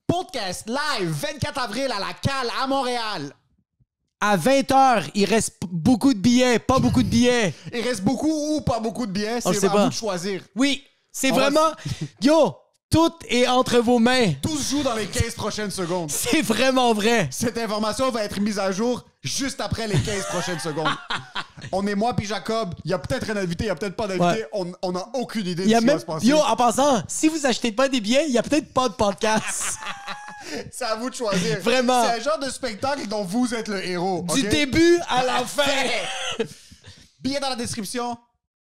Podcast live 24 avril à la Cale à Montréal. À 20h, il reste beaucoup de billets, pas beaucoup de billets. Il reste beaucoup ou pas beaucoup de billets, c'est à vous de choisir. Oui, c'est vraiment... Yo, tout est entre vos mains. Tout se joue dans les 15 prochaines secondes. C'est vraiment vrai. Cette information va être mise à jour juste après les 15 prochaines secondes. On est moi puis Jacob. Il y a peut-être un invité, il y a peut-être pas d'invité. Ouais. On n'a aucune idée de ce qui va se passer. Yo, en passant, si vous achetez pas des billets, il y a peut-être pas de podcast. C'est à vous de choisir. Vraiment. C'est un genre de spectacle dont vous êtes le héros. Du début à la fin. Billets dans la description.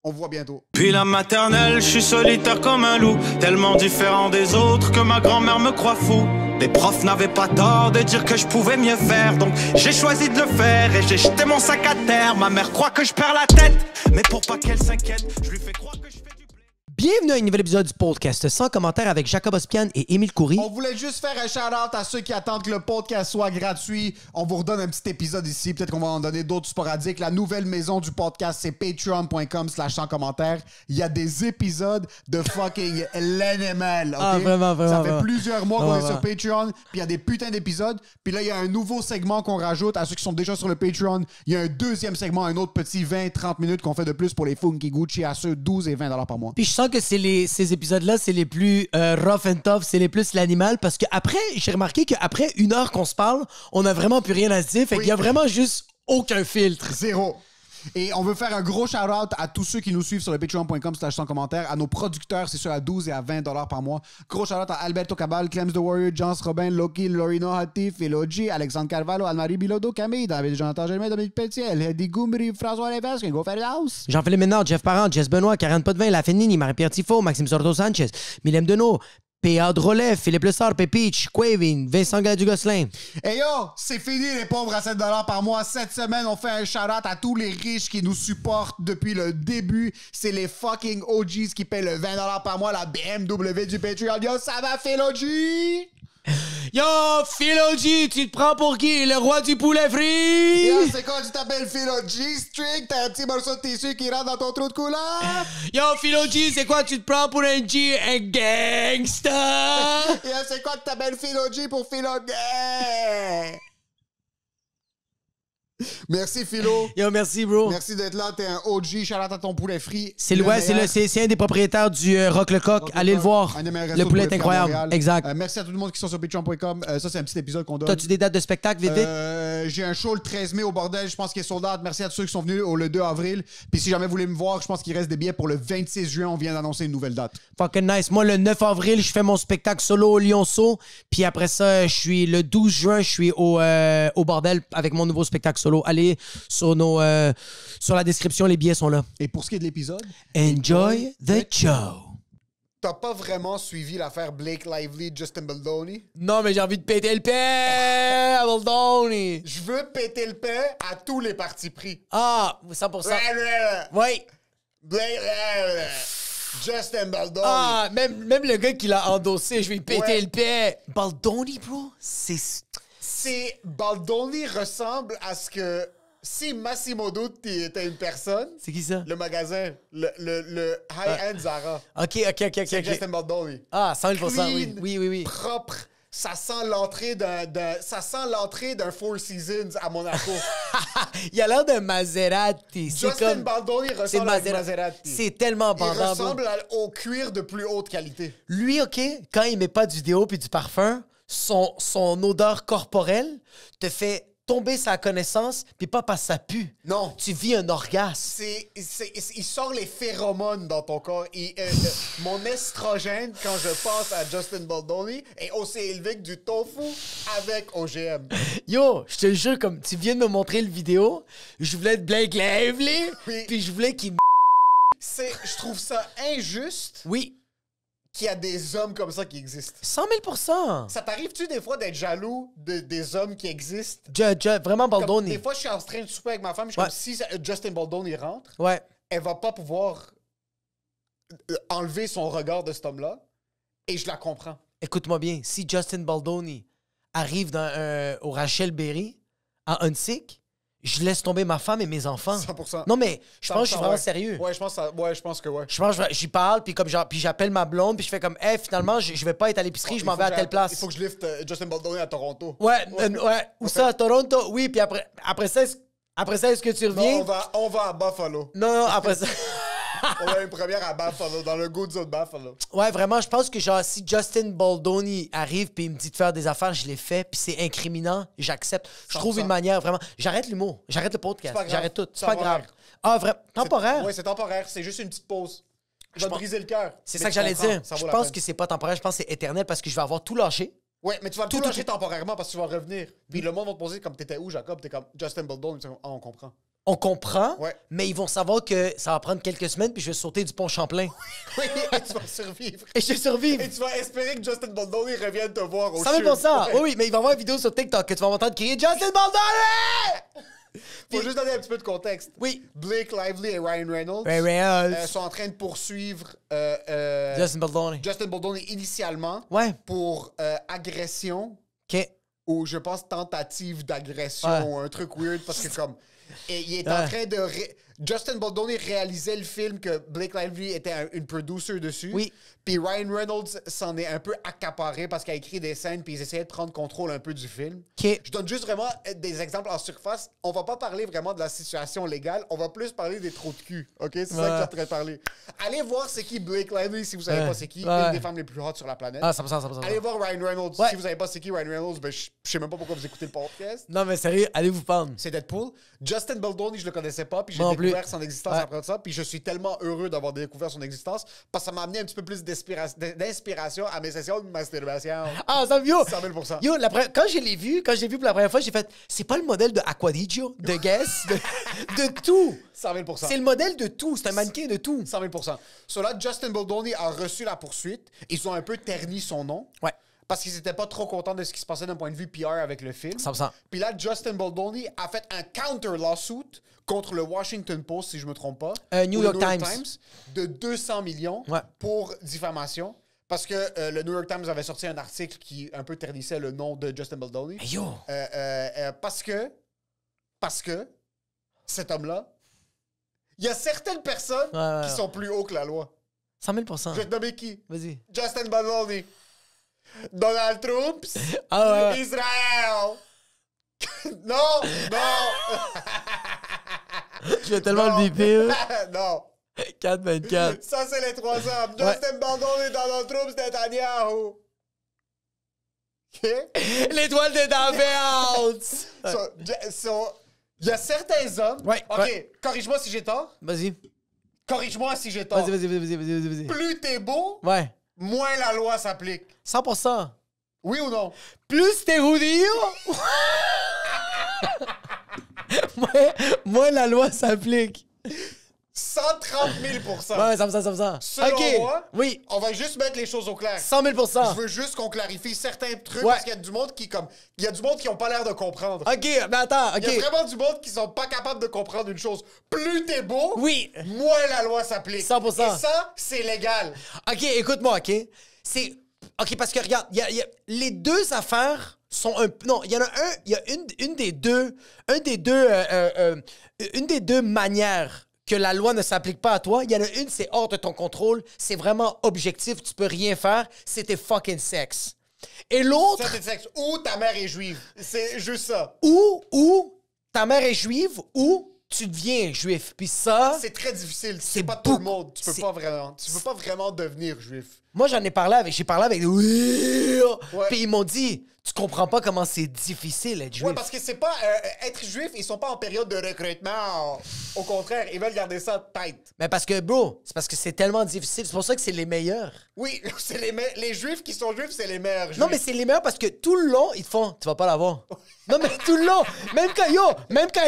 On vous voit bientôt. Puis la maternelle, je suis solitaire comme un loup, tellement différent des autres que ma grand-mère me croit fou. Les profs n'avaient pas tort de dire que je pouvais mieux faire, donc j'ai choisi de le faire et j'ai jeté mon sac à terre. Ma mère croit que je perds la tête, mais pour pas qu'elle s'inquiète, je lui fais croire que je fais du blé. Bienvenue à un nouvel épisode du podcast sans commentaire avec Jacob Ospian et Émile Coury. On voulait juste faire un shout-out à ceux qui attendent que le podcast soit gratuit. On vous redonne un petit épisode ici. Peut-être qu'on va en donner d'autres sporadiques. La nouvelle maison du podcast, c'est patreon.com/sans commentaire. Il y a des épisodes de fucking l'animal. Okay? Ah, vraiment. Ça fait plusieurs mois qu'on est sur Patreon. Puis il y a des putains d'épisodes. Puis là, il y a un nouveau segment qu'on rajoute à ceux qui sont déjà sur le Patreon. Il y a un deuxième segment, un autre petit 20-30 minutes qu'on fait de plus pour les Funky Gucci à ceux 12 et 20$ par mois. Puis je sens que ces épisodes-là, c'est les plus rough and tough, c'est les plus l'animal, parce que après, j'ai remarqué qu'après 1 heure qu'on se parle, on a vraiment plus rien à se dire, fait qu'il y a vraiment juste aucun filtre. Zéro. Et on veut faire un gros shout-out à tous ceux qui nous suivent sur le patreon.com/sans commentaire, à nos producteurs, c'est sûr, à 12 et à 20$ par mois. Gros shout-out à Alberto Cabal, Clems the Warrior, Jans Robin, Loki, Lorino Hatif, Elogi, Alexandre Carvalho, Anne-Marie Bilodeau, Camille, David Jonathan Germain, Dominique Pelletier, Hedy Goumri, François Levesque, Hugo Ferraus. Jean-Philippe Ménard, Jeff Parent, Jess Benoît, Karen Potvin, La Fénini, Marie-Pierre Tifo, Maxime Sordo-Sanchez, Mylène Deneau, P.A. Drolet, Philippe Lessard, Pepich, Quavin, Vincent Gadu-Gosselin. Hey yo, c'est fini les pauvres à 7$ par mois. Cette semaine, on fait un shout-out à tous les riches qui nous supportent depuis le début. C'est les fucking OGs qui paient le 20$ par mois, la BMW du Patreon. Yo, ça va, Phil OG? Yo, Phil OG, tu te prends pour qui? Le roi du poulet frit? Yo, c'est quoi, tu t'appelles Phil OG? String, t'as un petit morceau de tissu qui rentre dans ton trou de couleur? Yo, Phil OG, c'est quoi, tu te prends pour un G, un gangsta? Yo, c'est quoi que t'appelles Phil OG pour Phil OG? Merci Philo. Yo, merci bro. Merci d'être là, t'es un OG, shout out à ton poulet frit. C'est un des propriétaires du Rock le Coq. Allez le voir. Le poulet est incroyable. Exact. Merci à tout le monde qui sont sur patreon.com. Ça, c'est un petit épisode qu'on donne. T'as-tu des dates de spectacle, vite? J'ai un show le 13 mai au bordel, je pense qu'il est sold out. Merci à tous ceux qui sont venus le 2 avril. Puis si jamais vous voulez me voir, je pense qu'il reste des billets pour le 26 juin. On vient d'annoncer une nouvelle date. Fucking nice. Moi, le 9 avril, je fais mon spectacle solo au Lionceau. Puis après ça, le 12 juin, je suis au bordel avec mon nouveau spectacle solo. Allez sur la description, les billets sont là. Et pour ce qui est de l'épisode, enjoy the show. T'as pas vraiment suivi l'affaire Blake Lively, Justin Baldoni? Non, mais j'ai envie de péter le paix à Baldoni. Je veux péter le paix à tous les partis pris. Ah, 100%. Oui. Justin Baldoni. Ah, même le gars qui l'a endossé, je vais lui péter le paix. Baldoni, bro, c'est Baldoni ressemble à ce que... Si Massimo Dutti était une personne... C'est qui ça? Le magasin. Le high-end Zara. OK. C'est Justin Baldoni. Ah, 100 000%, Clean, oui. propre. Ça sent l'entrée d'un Four Seasons à Monaco. Il a l'air d'un Maserati. Justin Baldoni ressemble à un Maserati. C'est tellement bandant. Il ressemble au cuir de plus haute qualité. Lui, OK, quand il met pas du déo puis du parfum, son odeur corporelle te fait tomber sa connaissance, puis pas parce que ça pue. Non. Tu vis un orgasme. Il sort les phéromones dans ton corps. Mon estrogène, quand je pense à Justin Baldoni, est aussi élevé que du tofu avec OGM. Yo, je te jure, comme tu viens de me montrer le vidéo, je voulais être Blake Lively, puis je voulais qu'il je trouve ça injuste. Oui. Qu'il y a des hommes comme ça qui existent. 100 000%. Ça t'arrive-tu des fois d'être jaloux des hommes qui existent? Vraiment Baldoni. Des fois, je suis en train de souper avec ma femme, je suis comme si Justin Baldoni rentre, elle va pas pouvoir enlever son regard de cet homme-là, et je la comprends. Écoute-moi bien, si Justin Baldoni arrive au Rachel Berry, à Huntsic, je laisse tomber ma femme et mes enfants. 100%. Non, mais je pense que je suis vraiment ouais. sérieux. Ouais, je pense que ouais. Je pense que j'y parle, puis comme genre, puis j'appelle ma blonde, puis je fais comme, hey, finalement, je vais pas être à l'épicerie, je m'en vais à telle place. Il faut que je lift Justin Baldoni à Toronto. Ouais. Où ça, à Toronto? Oui, puis après ça, est-ce que tu reviens? Non, on va à Buffalo. Non, après ça. On a une première à Buffalo, dans le Good Zone Buffalo. Ouais, vraiment, je pense que genre, si Justin Baldoni arrive puis il me dit de faire des affaires, je les fais, puis c'est incriminant, j'accepte. Je trouve 100%. une manière, vraiment. J'arrête l'humour, j'arrête le podcast, C'est pas grave. j'arrête tout. C'est Ça pas va grave. faire. Ah, vraiment? Temporaire? Oui, c'est temporaire. C'est juste une petite pause. Je vais te pense- briser le cœur. C'est Mais ça que tu j'allais comprends, dire. ça vaut Je la pense peine. que c'est pas temporaire, je pense que c'est éternel parce que je vais avoir tout lâché. Ouais, mais tu vas tout tout, lâcher temporairement parce que tu vas revenir. Puis le monde va te poser comme t'étais où, Jacob? T'es comme Justin Baldoni. Ah, on comprend. On comprend, Ouais. mais ils vont savoir que ça va prendre quelques semaines puis je vais sauter du pont Champlain. Oui, et tu vas survivre. Et je vais survivre. Et tu vas espérer que Justin Baldoni revienne te voir au 100 000 CHUV. Oui, oui, mais il va y avoir une vidéo sur TikTok que tu vas m'entendre crier Justin Baldoni! Faut juste donner un petit peu de contexte. Oui. Blake Lively et Ryan Reynolds Ray Reynolds. sont en train de poursuivre Justin Baldoni. Justin Baldoni initialement Ouais. pour agression OK. ou je pense tentative d'agression Ouais. ou un truc weird parce que comme et il est en Ouais. train de Justin Baldoni réalisait le film que Blake Lively était une producer dessus. Oui. Puis Ryan Reynolds s'en est un peu accaparé parce qu'il a écrit des scènes puis ils essayaient de prendre contrôle un peu du film. OK. Je donne juste vraiment des exemples en surface. On va pas parler vraiment de la situation légale. On va plus parler des trous de cul. OK? C'est ça que je suis en train de parler. Allez voir c'est qui Blake Lively si vous savez Ouais. pas c'est qui. Ouais. Une des femmes les plus hot sur la planète. Ah, 100%. Allez voir Ryan Reynolds. Ouais. Si vous savez pas c'est qui Ryan Reynolds, ben, je sais même pas pourquoi vous écoutez le podcast. Non, mais sérieux, allez vous prendre. C'est Deadpool. Justin Baldoni, je le connaissais pas, puis j'ai Moi non découvert plus. son existence Ouais. après ça, puis je suis tellement heureux d'avoir découvert son existence parce que ça m'a amené un petit peu plus d'inspiration à mes sessions de masturbation. Ah, ça yo. 100 000%. Yo, quand je l'ai vu pour la première fois, j'ai fait, c'est pas le modèle de Aquadigio, de Guess, de tout. 100 000%. C'est le modèle de tout. C'est un mannequin de tout. 100 000%. So là, Justin Baldoni a reçu la poursuite. Ils ont un peu terni son nom. Ouais. Parce qu'ils étaient pas trop contents de ce qui se passait d'un point de vue PR avec le film. 100%. Puis là, Justin Baldoni a fait un counter-lawsuit contre le Washington Post, si je me trompe pas. New ou le York Times. de 200 millions Ouais. pour diffamation. Parce que le New York Times avait sorti un article qui un peu ternissait le nom de Justin Baldoni. Hey, yo. Parce que cet homme-là, il y a certaines personnes Ouais. qui sont plus hauts que la loi. 100 000 Je vais te nommer qui? Vas-y. Justin Baldoni. Donald Trump. Ah, ouais. Israël. Non, non, Je vais tellement non. le biper. non. 4-24. Ça, c'est les trois hommes. Ouais. Justin Baldoni, Donald Trump, Netanyahu. OK? L'étoile de David. Il y a certains hommes... Ouais, OK, ouais. corrige-moi si j'ai tort. Vas-y. Corrige-moi si j'ai tort. Vas-y. Plus t'es beau, Ouais. moins la loi s'applique. 100%. Oui ou non? Plus t'es judío, moins la loi s'applique. 130 000 Ouais, 100%. Selon OK. moi, Oui. on va juste mettre les choses au clair. 100 000 Je veux juste qu'on clarifie certains trucs Ouais. parce qu'il y a du monde il y a du monde qui ont pas l'air de comprendre. OK, mais attends, Il y a OK. vraiment du monde qui sont pas capables de comprendre une chose. Plus t'es beau, Oui. moins la loi s'applique. 100%. Et ça, c'est légal. OK, écoute-moi, OK? C'est... OK, parce que, regarde, y a les deux affaires sont un... Non, il y en a un... Il y a une des deux... Une des deux manières que la loi ne s'applique pas à toi. Il y en a une, c'est hors de ton contrôle. C'est vraiment objectif. Tu peux rien faire. C'est tes fucking sexe. Et l'autre... Ça, c'est le sexe. Ou ta mère est juive. C'est juste ça. Ou ta mère est juive, ou tu deviens juif. Puis ça... C'est très difficile. C'est C'est pas tout le beaucoup- monde. Tu peux c'est- pas vraiment. Tu peux pas vraiment devenir juif. Moi, j'ai parlé avec oui. Ouais. Puis ils m'ont dit, tu comprends pas comment c'est difficile être juif. Ouais, parce que c'est pas être juif, ils sont pas en période de recrutement. Au contraire, ils veulent garder ça tête. Mais parce que, bro, c'est parce que c'est tellement difficile. C'est pour ça que c'est les meilleurs. Oui, c'est les juifs qui sont juifs, c'est les meilleurs juifs. Non, mais c'est les meilleurs parce que tout le long, ils te font, tu vas pas l'avoir. Non, mais tout le long, même quand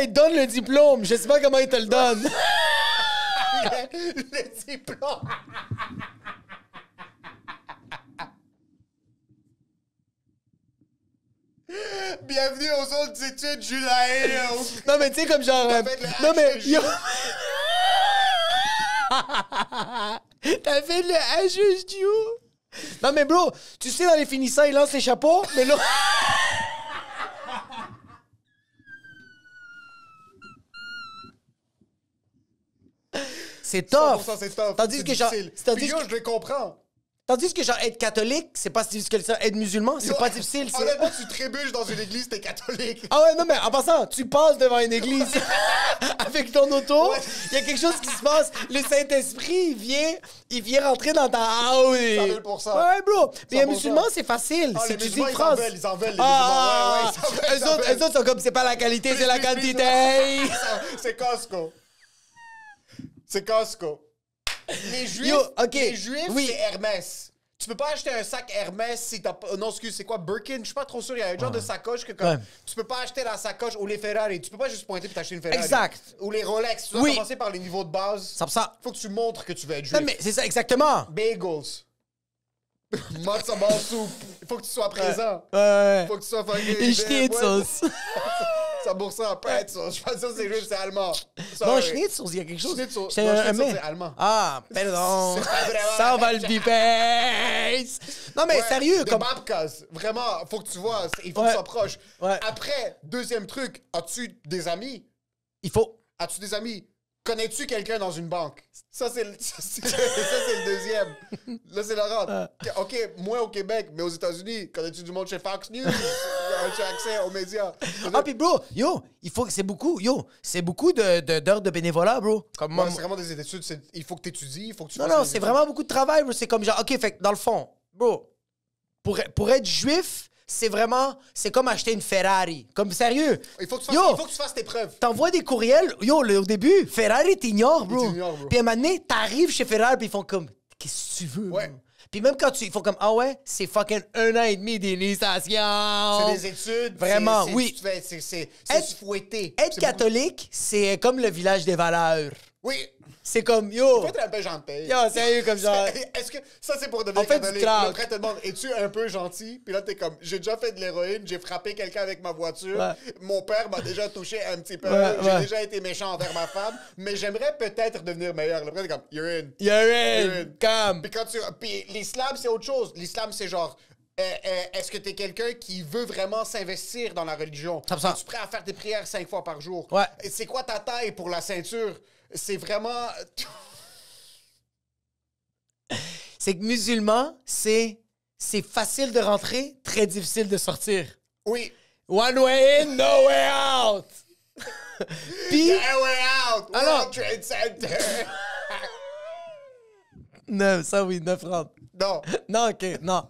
ils te donnent le diplôme, je sais pas comment ils te le donnent. le diplôme. Bienvenue aux autres études judaïques. Non, mais tu sais, comme genre. T'as fait le non, mais. HEJ. Yo... T'as fait le HEJ. Non, mais bro, tu sais, dans les finissants, ils lancent les chapeaux, mais là. c'est tough. 100% c'est tough. Tandis C'est que genre... difficile. Tandis Puis yo, que- je les comprends. Tandis que genre être catholique, c'est pas si difficile que ça. Être musulman, c'est Yo, pas difficile. c'est- Honnêtement, tu trébuches dans une église, t'es catholique. Ah ouais, non, mais en passant, tu passes devant une église avec ton auto, Ouais. il y a quelque chose qui se passe. Le Saint-Esprit, il vient rentrer dans ta... Ah oui! 100 000%. Ouais, bro. Mais un 100%. musulman, c'est facile. Ah, c'est les tu dis musulmans, une phrase. ils en veulent, les Ah, musulmans. Ouais, ouais, ils en veulent, eux autres sont comme, c'est pas la qualité, c'est la Plus, quantité. C'est Costco. C'est Costco. Les Juifs, Yo, ok. les Juifs, Oui. c'est Hermès. Tu peux pas acheter un sac Hermès si t'as pas... Non, excuse, c'est quoi, Birkin? Je suis pas trop sûr. Il y a un genre de sacoche que comme... Ouais. Tu peux pas acheter la sacoche ou les Ferrari. Tu peux pas juste pointer et t'acheter une Ferrari. Exact. Ou les Rolex. Tu dois Oui. commencer par les niveaux de base. 100%. Faut que tu montres que tu veux être juif. Non, mais c'est ça, exactement. Bagels. Matzo ball soup. Il faut que tu sois présent. Ouais. Faut que tu sois fucking... Et Schnitzels. Ça bourse en pretzel. Je pense que ça, c'est juif, c'est allemand. Non, Sorry. Schnitzels, il y a quelque chose. Schnitzel. C'est Non, un Schnitzel, mets. c'est allemand. Ah, pardon. C'est pas vraiment- Ça va le piper. Non, mais Ouais, sérieux, de comme... Babkas. Vraiment, faut que tu vois, il faut que Ouais. tu sois proche. Ouais. Après, deuxième truc, as-tu des amis? Il faut... As-tu des amis? Connais-tu quelqu'un dans une banque? Ça, c'est le deuxième. Là, c'est Laurent. OK, moi au Québec, mais aux États-Unis, connais-tu du monde chez Fox News? As-tu accès aux médias? Ah, puis bro, il faut... C'est beaucoup d'heures de bénévolat, bro. Comme moi... Ouais, c'est vraiment des études. Il faut que tu étudies, il faut que tu Non, fasses non, des c'est études. vraiment beaucoup de travail, bro. C'est comme genre, OK, fait que dans le fond, bro, pour être juif, c'est vraiment... C'est comme acheter une Ferrari. Comme, sérieux. Il faut que tu fasses tes preuves. T'envoies des courriels. Au début, Ferrari t'ignore, bro. Ils t'ignorent, bro. Puis à un moment donné, t'arrives chez Ferrari, puis ils font comme, qu'est-ce que tu veux, Ouais. bro? Puis même quand ils font comme, ah ouais, c'est fucking 1 an et demi d'initiation. C'est des études. Vraiment, c'est- oui. C'est Être- se fouetter. Être C'est catholique, c'est comme le village des valeurs. beaucoup- Oui. C'est comme, yo, Faut être un peu gentil. yo, sérieux, comme genre... Est-ce que ça, c'est pour devenir On fait du catholique? crack. Après, te demande, es-tu un peu gentil? Puis là, t'es comme, j'ai déjà fait de l'héroïne, j'ai frappé quelqu'un avec ma voiture, Ouais. mon père m'a déjà touché un petit peu, Ouais, j'ai ouais. déjà été méchant envers ma femme, mais j'aimerais peut-être devenir meilleur. Après, t'es comme, you're in. You're in, You're in. come. Puis l'islam, c'est autre chose. L'islam, c'est genre, est-ce que t'es quelqu'un qui veut vraiment s'investir dans la religion? 100%. Es-tu prêt à faire tes prières 5 fois par jour? Ouais. Et c'est quoi ta taille pour la ceinture? C'est vraiment... C'est que musulman, c'est facile de rentrer, très difficile de sortir. Oui. One way in, no way out. Puis, Yeah, we're out! Alors- World Trade Center! 9, ça oui, 9 francs. Non. Non, OK, non.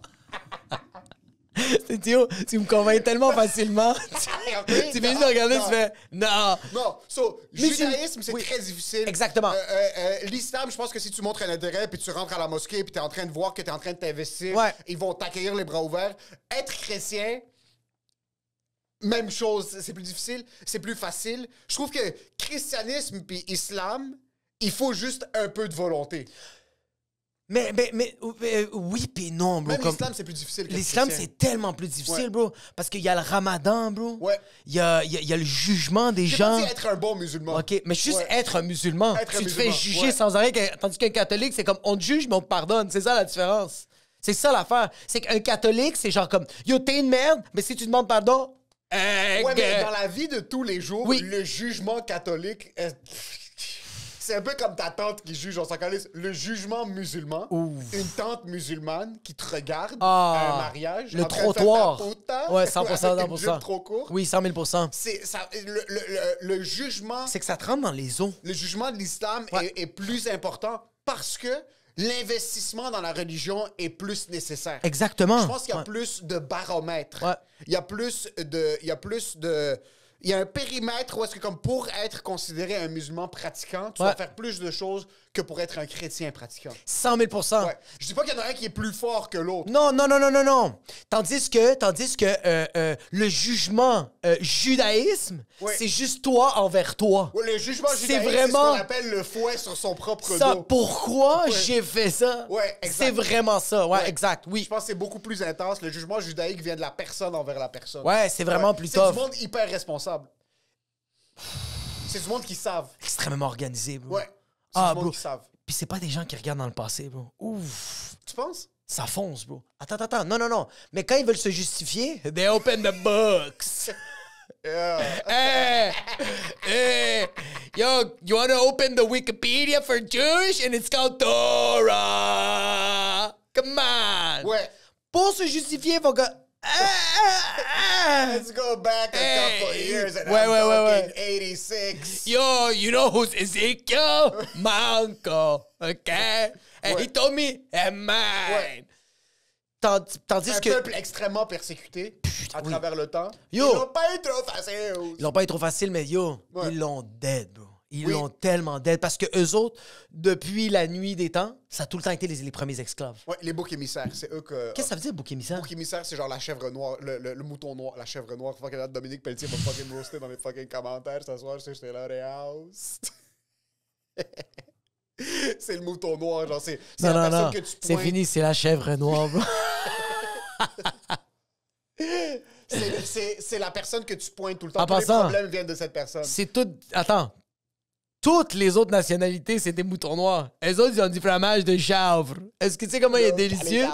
C'est Théo, tu me convaincs tellement facilement. Tu viens juste de regarder, tu fais non. Non, so, Mais judaïsme, c'est oui. très difficile. Exactement. L'islam, je pense que si tu montres un intérêt puis tu rentres à la mosquée puis tu es en train de voir que tu es en train de t'investir, Ouais. ils vont t'accueillir les bras ouverts. Être chrétien, même chose, c'est plus difficile, c'est plus facile. Je trouve que christianisme puis islam, il faut juste un peu de volonté. Mais oui puis non, bro. Même Comme- l'islam, c'est plus difficile que le L'islam, chrétien. c'est tellement plus difficile, Ouais. bro. Parce qu'il y a le ramadan, bro. Ouais. Il y a le jugement des J'ai gens. pas dit être un bon musulman. OK, mais juste Ouais. être un musulman. Être un Tu te fais musulman, juger ouais. sans arrêt, tandis qu'un catholique, c'est comme on te juge, mais on te pardonne. C'est ça la différence. C'est ça l'affaire. C'est qu'un catholique, c'est genre comme yo, t'es une merde, mais si tu demandes pardon. Ouais, mais dans la vie de tous les jours, Oui. le jugement catholique, c'est un peu comme ta tante qui juge, on s'en calisse. Le jugement musulman, une tante musulmane qui te regarde à un mariage, le en train de faire trottoir. ta puta, Ouais, 100%, avec une 100%. jupe trop courte. Oui, 100 000 C'est ça, le jugement, C'est que ça te rentre dans les os. le jugement de l'islam Ouais. est plus important parce que l'investissement dans la religion est plus nécessaire. Exactement. Je pense qu'il y a Ouais. plus de baromètres. Ouais. Il y a plus de... Il y a un périmètre où est-ce que comme pour être considéré un musulman pratiquant, tu Ouais. dois faire plus de choses que pour être un chrétien pratiquant. 100 000 Ouais. Je dis pas qu'il y en a un qui est plus fort que l'autre. Non, non, non, non, non, non. Tandis que le jugement judaïsme, Ouais. c'est juste toi envers toi. Ouais, le jugement C'est judaïque, c'est vraiment- ce qu'on appelle le fouet sur son propre Ça, dos. pourquoi Ouais. j'ai fait ça? Ouais, exact. C'est vraiment ça. Ouais, Ouais. exact, oui. Je pense que c'est beaucoup plus intense. Le jugement judaïque vient de la personne envers la personne. Ouais, c'est vraiment plus C'est tough. du monde hyper responsable. C'est du monde qui savent. Extrêmement organisé, bro. Ouais. C'est Ah, du monde bro. qui savent. Puis c'est pas des gens qui regardent dans le passé, bro. Ouf. Tu penses? Ça fonce, bro. Attends. Non. Mais quand ils veulent se justifier, they open the books. Hey, hey, yo, you wanna open the Wikipedia for Jewish and it's called Torah? Come on. Ouais. Pour se justifier, faut que... Let's go back a couple years and Ouais, I'm ouais, ouais, talking 86. Yo, you know who's Ezekiel? My uncle, okay? And he Ouais. told me, and mine. Ouais. Tandis Un que... peuple extrêmement persécuté à travers le temps. Yo. Ils n'ont pas eu trop facile. Ils l'ont pas eu trop facile, mais yo, Ouais. ils l'ont dead, bro. Ils Oui. l'ont tellement dead. Parce que eux autres, depuis la nuit des temps, ça a tout le temps été les premiers esclaves. Ouais, les boucs émissaires, c'est eux que. Qu'est-ce que ça veut dire, bouc émissaire? Bouc émissaire, c'est genre la chèvre noire, le mouton noir, la chèvre noire. Fucking hâte, Dominique Pelletier va fucking roaster dans les fucking commentaires ce soir. Je sais, j'étais là, House. C'est le mouton noir, genre, c'est Non, la non, personne non. que tu C'est pointes. fini, c'est la chèvre noire, bro. C'est la personne que tu pointes tout le temps. En Tous les passant, problèmes viennent de cette personne. C'est tout... Attends. Toutes les autres nationalités, c'est des moutons noirs. Les autres, ils ont du fromage de chèvre. Est-ce que tu sais comment il est délicieux?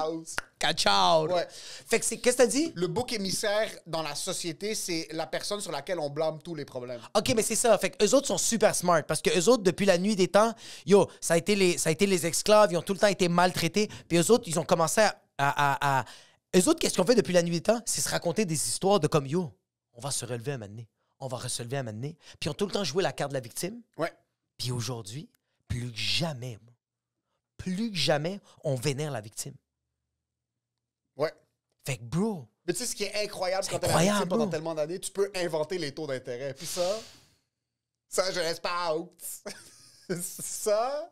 Cachao. Ouais. Fait que c'est... Qu'est-ce que t'as dit? Le bouc émissaire dans la société, c'est la personne sur laquelle on blâme tous les problèmes. OK, mais c'est ça. Fait que eux autres sont super smart parce que eux autres, depuis la nuit des temps, yo, ça a été les esclaves, ils ont tout le temps été maltraités. Puis eux autres, ils ont commencé à... Eux autres, qu'est-ce qu'ils ont fait depuis la nuit des temps? C'est se raconter des histoires de comme, yo, on va se relever un moment donné. On va se relever un moment donné. Puis ils ont tout le temps joué la carte de la victime. Ouais. Puis aujourd'hui, plus que jamais, on vénère la victime. Ouais. Fait que, bro, Mais tu sais, ce qui est incroyable C'est quand t'es la incroyable, victime pendant bro. tellement d'années, tu peux inventer les taux d'intérêt. Puis ça, je laisse pas out. Ça,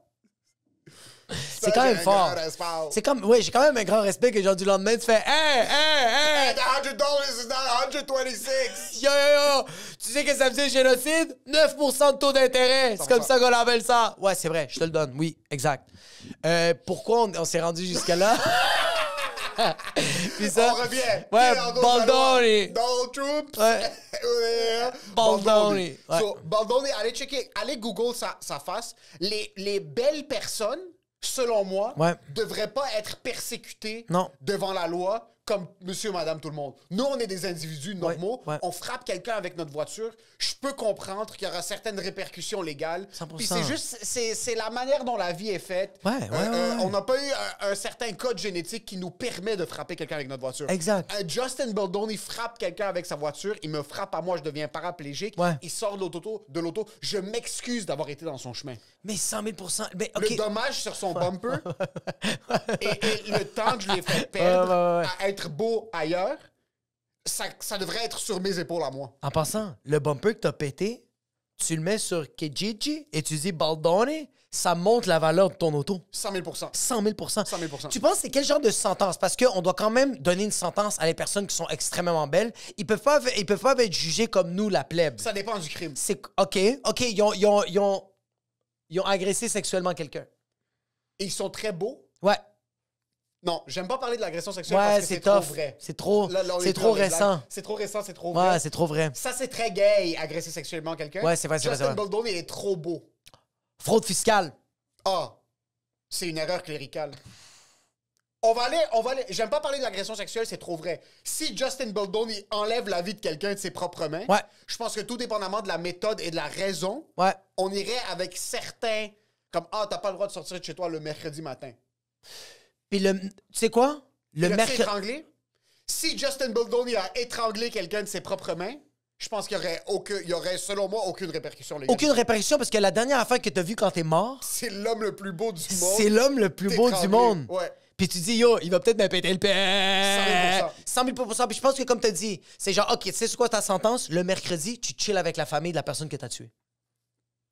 c'est quand même fort. C'est C'est comme, ouais, j'ai quand même un grand respect que genre du lendemain, tu fais, hey! $100 is not 126. Yo, yo, yo! Tu sais que ça faisait génocide? 9% de taux d'intérêt! C'est comme ça qu'on appelle ça! Ouais, c'est vrai, je te le donne, oui, exact. Pourquoi on s'est rendu jusqu'à là? Puis ça... On revient. Ouais, Leonardo Baldoni! Donald Trump. Ouais. Baldoni. Ouais. So, Baldoni, allez checker, allez Google sa face. Les belles personnes, selon moi, Ouais. devraient pas être persécutées Non. devant la loi comme monsieur, madame, tout le monde. Nous, on est des individus normaux. Ouais. On frappe quelqu'un avec notre voiture. Je peux comprendre qu'il y aura certaines répercussions légales. 100%. Puis c'est juste, c'est la manière dont la vie est faite. Ouais. On n'a pas eu un certain code génétique qui nous permet de frapper quelqu'un avec notre voiture. Exact. Justin Baldoni frappe quelqu'un avec sa voiture. Il me frappe à moi, je deviens paraplégique. Ouais. Il sort de l'auto. Je m'excuse d'avoir été dans son chemin. Mais 100 000%... Mais, OK. Le dommage sur son bumper et le temps que je lui ai fait perdre Ouais. à être beau ailleurs, ça devrait être sur mes épaules à moi. En passant, le bumper que t'as pété, tu le mets sur Kijiji et tu dis Baldoni, ça monte la valeur de ton auto. 100 000 100 000 100 000 Tu penses que c'est quel genre de sentence? Parce qu'on doit quand même donner une sentence à les personnes qui sont extrêmement belles. Ils peuvent pas être jugés comme nous, la plèbe. Ça dépend du crime. C'est OK, ils ont agressé sexuellement quelqu'un. Et ils sont très beaux. Ouais. Non, j'aime pas parler de l'agression sexuelle Ouais, parce que c'est c'est trop tough. vrai. C'est trop, Là, on est c'est plus trop dans les récent. blagues. C'est trop récent, c'est trop vrai. Ouais, c'est trop vrai. Ça, c'est très gay, agresser sexuellement quelqu'un. Ouais, c'est vrai, c'est vrai, Justin c'est vrai. Baldoni, il est trop beau. Fraude fiscale. Ah, c'est une erreur cléricale. On va aller. J'aime pas parler de l'agression sexuelle, c'est trop vrai. Si Justin Baldoni enlève la vie de quelqu'un de ses propres mains, Ouais. je pense que tout dépendamment de la méthode et de la raison, Ouais. on irait avec certains, comme t'as pas le droit de sortir de chez toi le mercredi matin. Puis tu sais quoi? Le Il a mercredi. étranglé. Si Justin Baldoni a étranglé quelqu'un de ses propres mains, je pense qu'il y aurait, selon moi, aucune répercussion légale. Aucune réparation parce que la dernière affaire que t'as vue quand t'es mort, C'est l'homme le plus beau du monde. c'est l'homme le plus beau du Étranglé. monde. Ouais. Puis tu dis, yo, il va peut-être me péter le père. 100 000 100 000 Puis je pense que comme t'as dit, c'est genre, OK, tu sais c'est quoi ta sentence? Le mercredi, tu chill avec la famille de la personne que t'as tuée.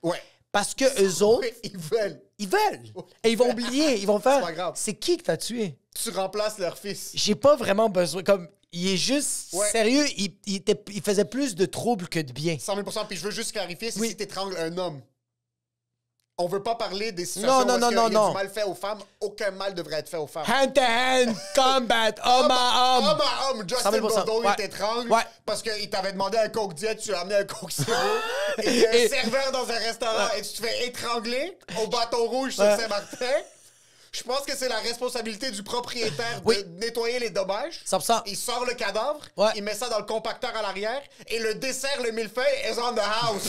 Ouais. Parce que eux autres, Ils veulent. ils veulent. Et ils vont oublier. Ils vont faire. C'est pas grave. C'est qui que t'as tué? Tu remplaces leur fils. J'ai pas vraiment besoin. Comme, il est juste Ouais. sérieux. Il faisait plus de troubles que de bien. 100 000 Puis je veux juste clarifier, c'est Oui. si t'étrangles un homme. On veut pas parler des situations Non, où non, est-ce qu'il y a- non, il y a non. du mal fait aux femmes. Aucun mal devrait être fait aux femmes. Hand-to-hand combat, homme à homme. Homme à homme, Justin 100 000 Baldoni Ouais. t'étrangle Ouais. parce qu'il t'avait demandé un Coke Diet, tu lui as amené un Coke Zero. Et t'es un serveur dans un restaurant et tu te fais étrangler au bâton rouge sur Ouais. Saint-Martin. Je pense que c'est la responsabilité du propriétaire Oui. de nettoyer les dommages. 100%. Il sort le cadavre, Ouais. il met ça dans le compacteur à l'arrière et le dessert, le millefeuille, is on the house.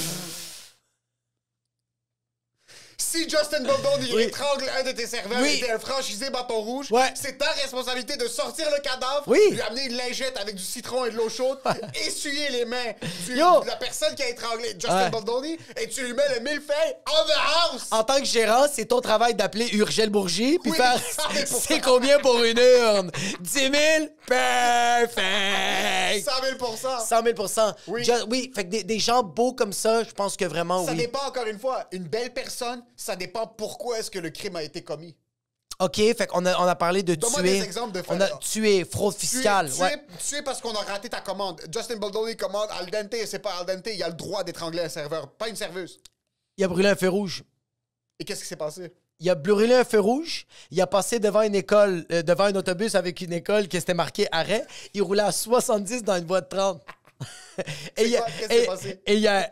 Si Justin Baldoni Oui. étrangle un de tes serveurs Oui. et t'es un franchisé bâton rouge, Ouais. c'est ta responsabilité de sortir le cadavre, Oui. lui amener une lingette avec du citron et de l'eau chaude, essuyer les mains Yo. de la personne qui a étranglé Justin Ouais. Baldoni et tu lui mets le millefeuille on the house. En tant que gérant, c'est ton travail d'appeler Urgel Bourgie puis Oui, faire 100%. c'est combien pour une urne? 10 000? Perfect! 100 000 100 000 Oui. Oui, fait que des gens beaux comme ça, je pense que vraiment, Ça oui. dépend, encore une fois, une belle personne, ça dépend pourquoi est-ce que le crime a été commis. OK, fait qu'on on a parlé de Donne-moi tuer. des exemples de On a faits. tué, fraude fiscale. Ouais. Tu es parce qu'on a raté ta commande. Justin Baldoni commande al dente, c'est pas al dente, il a le droit d'étrangler un serveur, pas une serveuse. Il a brûlé un feu rouge. Et qu'est-ce qui s'est passé? Il a brûlé un feu rouge. Il a passé devant une école, devant un autobus avec une école qui était marqué arrêt. Il roulait à 70 dans une voie de 30. Et il y a- Qu'est-ce qui s'est passé? et il y a-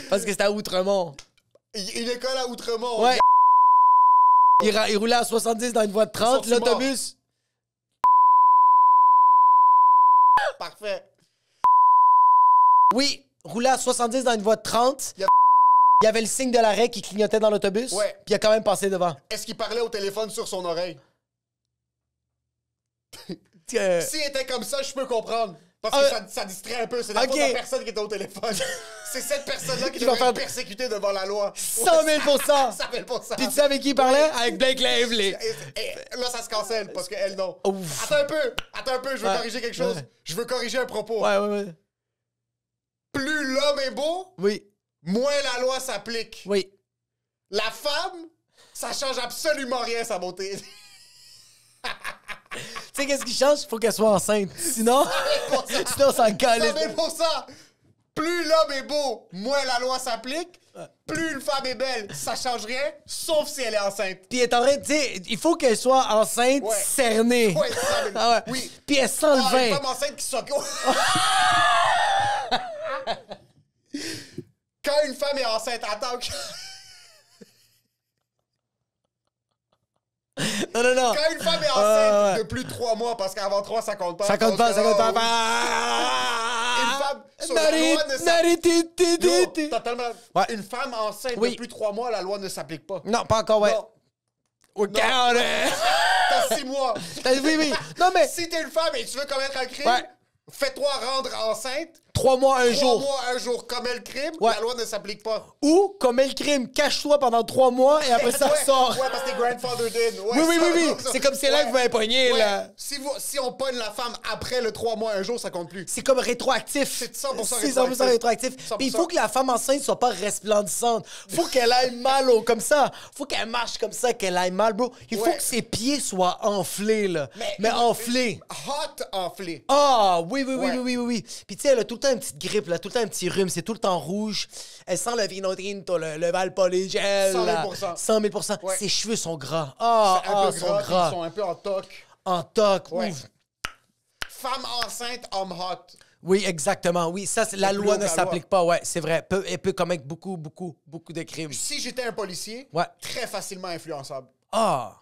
Parce que c'était à Outremont. Une école à Outremont. Ouais. Il roulait à 70 dans une voie de 30. Ils sont L'autobus. Parfait. Oui, roulait à 70 dans une voie de 30. Il y a- Il y avait le signe de l'arrêt qui clignotait dans l'autobus. Ouais. Puis il a quand même passé devant. Est-ce qu'il parlait au téléphone sur son oreille? Euh, S'il était comme ça, je peux comprendre. Parce que ça distrait un peu. C'est la Ok. faute de la personne qui était au téléphone. C'est cette personne-là qui Qui va devrait faire- être persécutée devant la loi. 100 000 100 000 Puis tu sais avec qui il parlait? Avec Blake Lively. Et là, ça se cancelle parce qu'elle, non. Ouf. Attends un peu, je veux Ouais. corriger quelque chose. Ouais. Je veux corriger un propos. Ouais. Plus l'homme est beau, Oui, moins la loi s'applique. oui. La femme, ça change absolument rien, sa beauté. Tu sais, qu'est-ce qui change? Faut qu'elle soit enceinte. Sinon, sinon on s'en calisse. 100 000 Plus l'homme est beau, moins la loi s'applique. Plus une femme est belle, ça change rien, sauf si elle est enceinte. Puis elle est en train de, tu sais, il faut qu'elle soit enceinte, Ouais. cernée. Ouais, 100 000. Ah ouais. Oui. Puis elle sent le Ah, une vin. femme enceinte qui s'occupe. Quand une femme est enceinte, attends. Non. Quand une femme est enceinte de plus de 3 mois, parce qu'avant 3, ça compte pas. Ça compte pas, ça compte pas. Une femme sur la loi ne s'applique. Yo, totalement. Ouais. Une femme enceinte Oui. de plus de 3 mois, la loi ne s'applique pas. Non, pas encore, ouais. Non. Regarde. T'as 6 mois. Oui. Non, mais Si t'es une femme et tu veux commettre un crime, Ouais. fais-toi rendre enceinte. 3 mois, un 3 jour. mois, un jour, commets le crime, Ouais. la loi ne s'applique pas. Ou, commets le crime, cache-toi pendant 3 mois et après ça Ouais, sort. Ouais, parce que t'es grandfather in. Ouais, Oui. ça- C'est comme c'est là que vous m'avez pogné, Ouais. là. Si on pogne la femme après le 3 mois, un jour, ça compte plus. C'est comme rétroactif. C'est 100% C'est 100% rétroactif. 100%. Puis il faut que la femme enceinte soit pas resplendissante. Faut qu'elle aille mal comme ça. Faut qu'elle marche comme ça, qu'elle aille mal, bro. Il faut Ouais. que ses pieds soient enflés, là. Mais enflés. Hot enflé. Ah, oui. Ouais. Puis tu sais, elle a tout le temps une petite grippe, là, tout le temps un petit rhume, c'est tout le temps rouge. Elle sent le vino tinto, le Valpolicel. 100 000 là. 100 000 Ouais. Ses cheveux sont gras. C'est un peu sont gras, gras. ils sont un peu en toc. En toc, Ouais. ouf. Femme enceinte, homme hot. Oui, exactement. Oui, ça, la plus loi haut ne que la s'applique pas, ouais, c'est vrai. Elle peut commettre beaucoup de crimes. Si j'étais un policier, Ouais. très facilement influençable. Ah!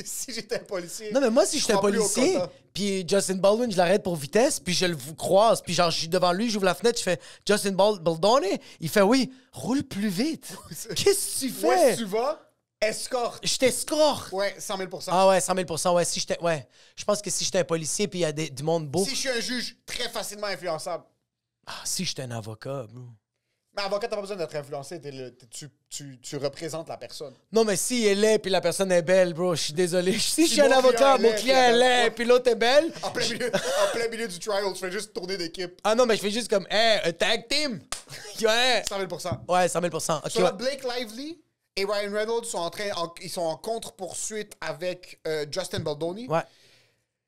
Si j'étais un policier. Non, mais moi, si j'étais un prends plus au policier, quota. puis Justin Baldwin, je l'arrête pour vitesse, puis je le croise, puis genre, je suis devant lui, j'ouvre la fenêtre, je fais Justin Baldwin, il fait oui, roule plus vite. Qu'est-ce que tu Où est-ce fais? que tu vas? Escorte. Je t'escorte. Ouais, 100 000 Ah ouais, 100 000 ouais. Si j'étais, ouais. Je pense que si j'étais un policier, puis il y a du monde beau. Si je suis un juge, très facilement influençable. Ah, si j'étais un avocat, bro. Mais avocat, t'as pas besoin d'être influencé. Tu représentes la personne. Non, mais si elle est laid, puis la personne est belle, bro, je suis désolé. Si je suis mon un avocat, client est mon laid, client puis est la laid, belle- puis l'autre est belle. En plein milieu du trial, tu fais juste tourner d'équipe. Ah non, mais je fais juste comme, hey, un tag team. Ouais. 100 000 Ouais, 100 000 OK, Sur ouais. la Blake Lively et Ryan Reynolds ils sont en contre-poursuite avec Justin Baldoni. Ouais.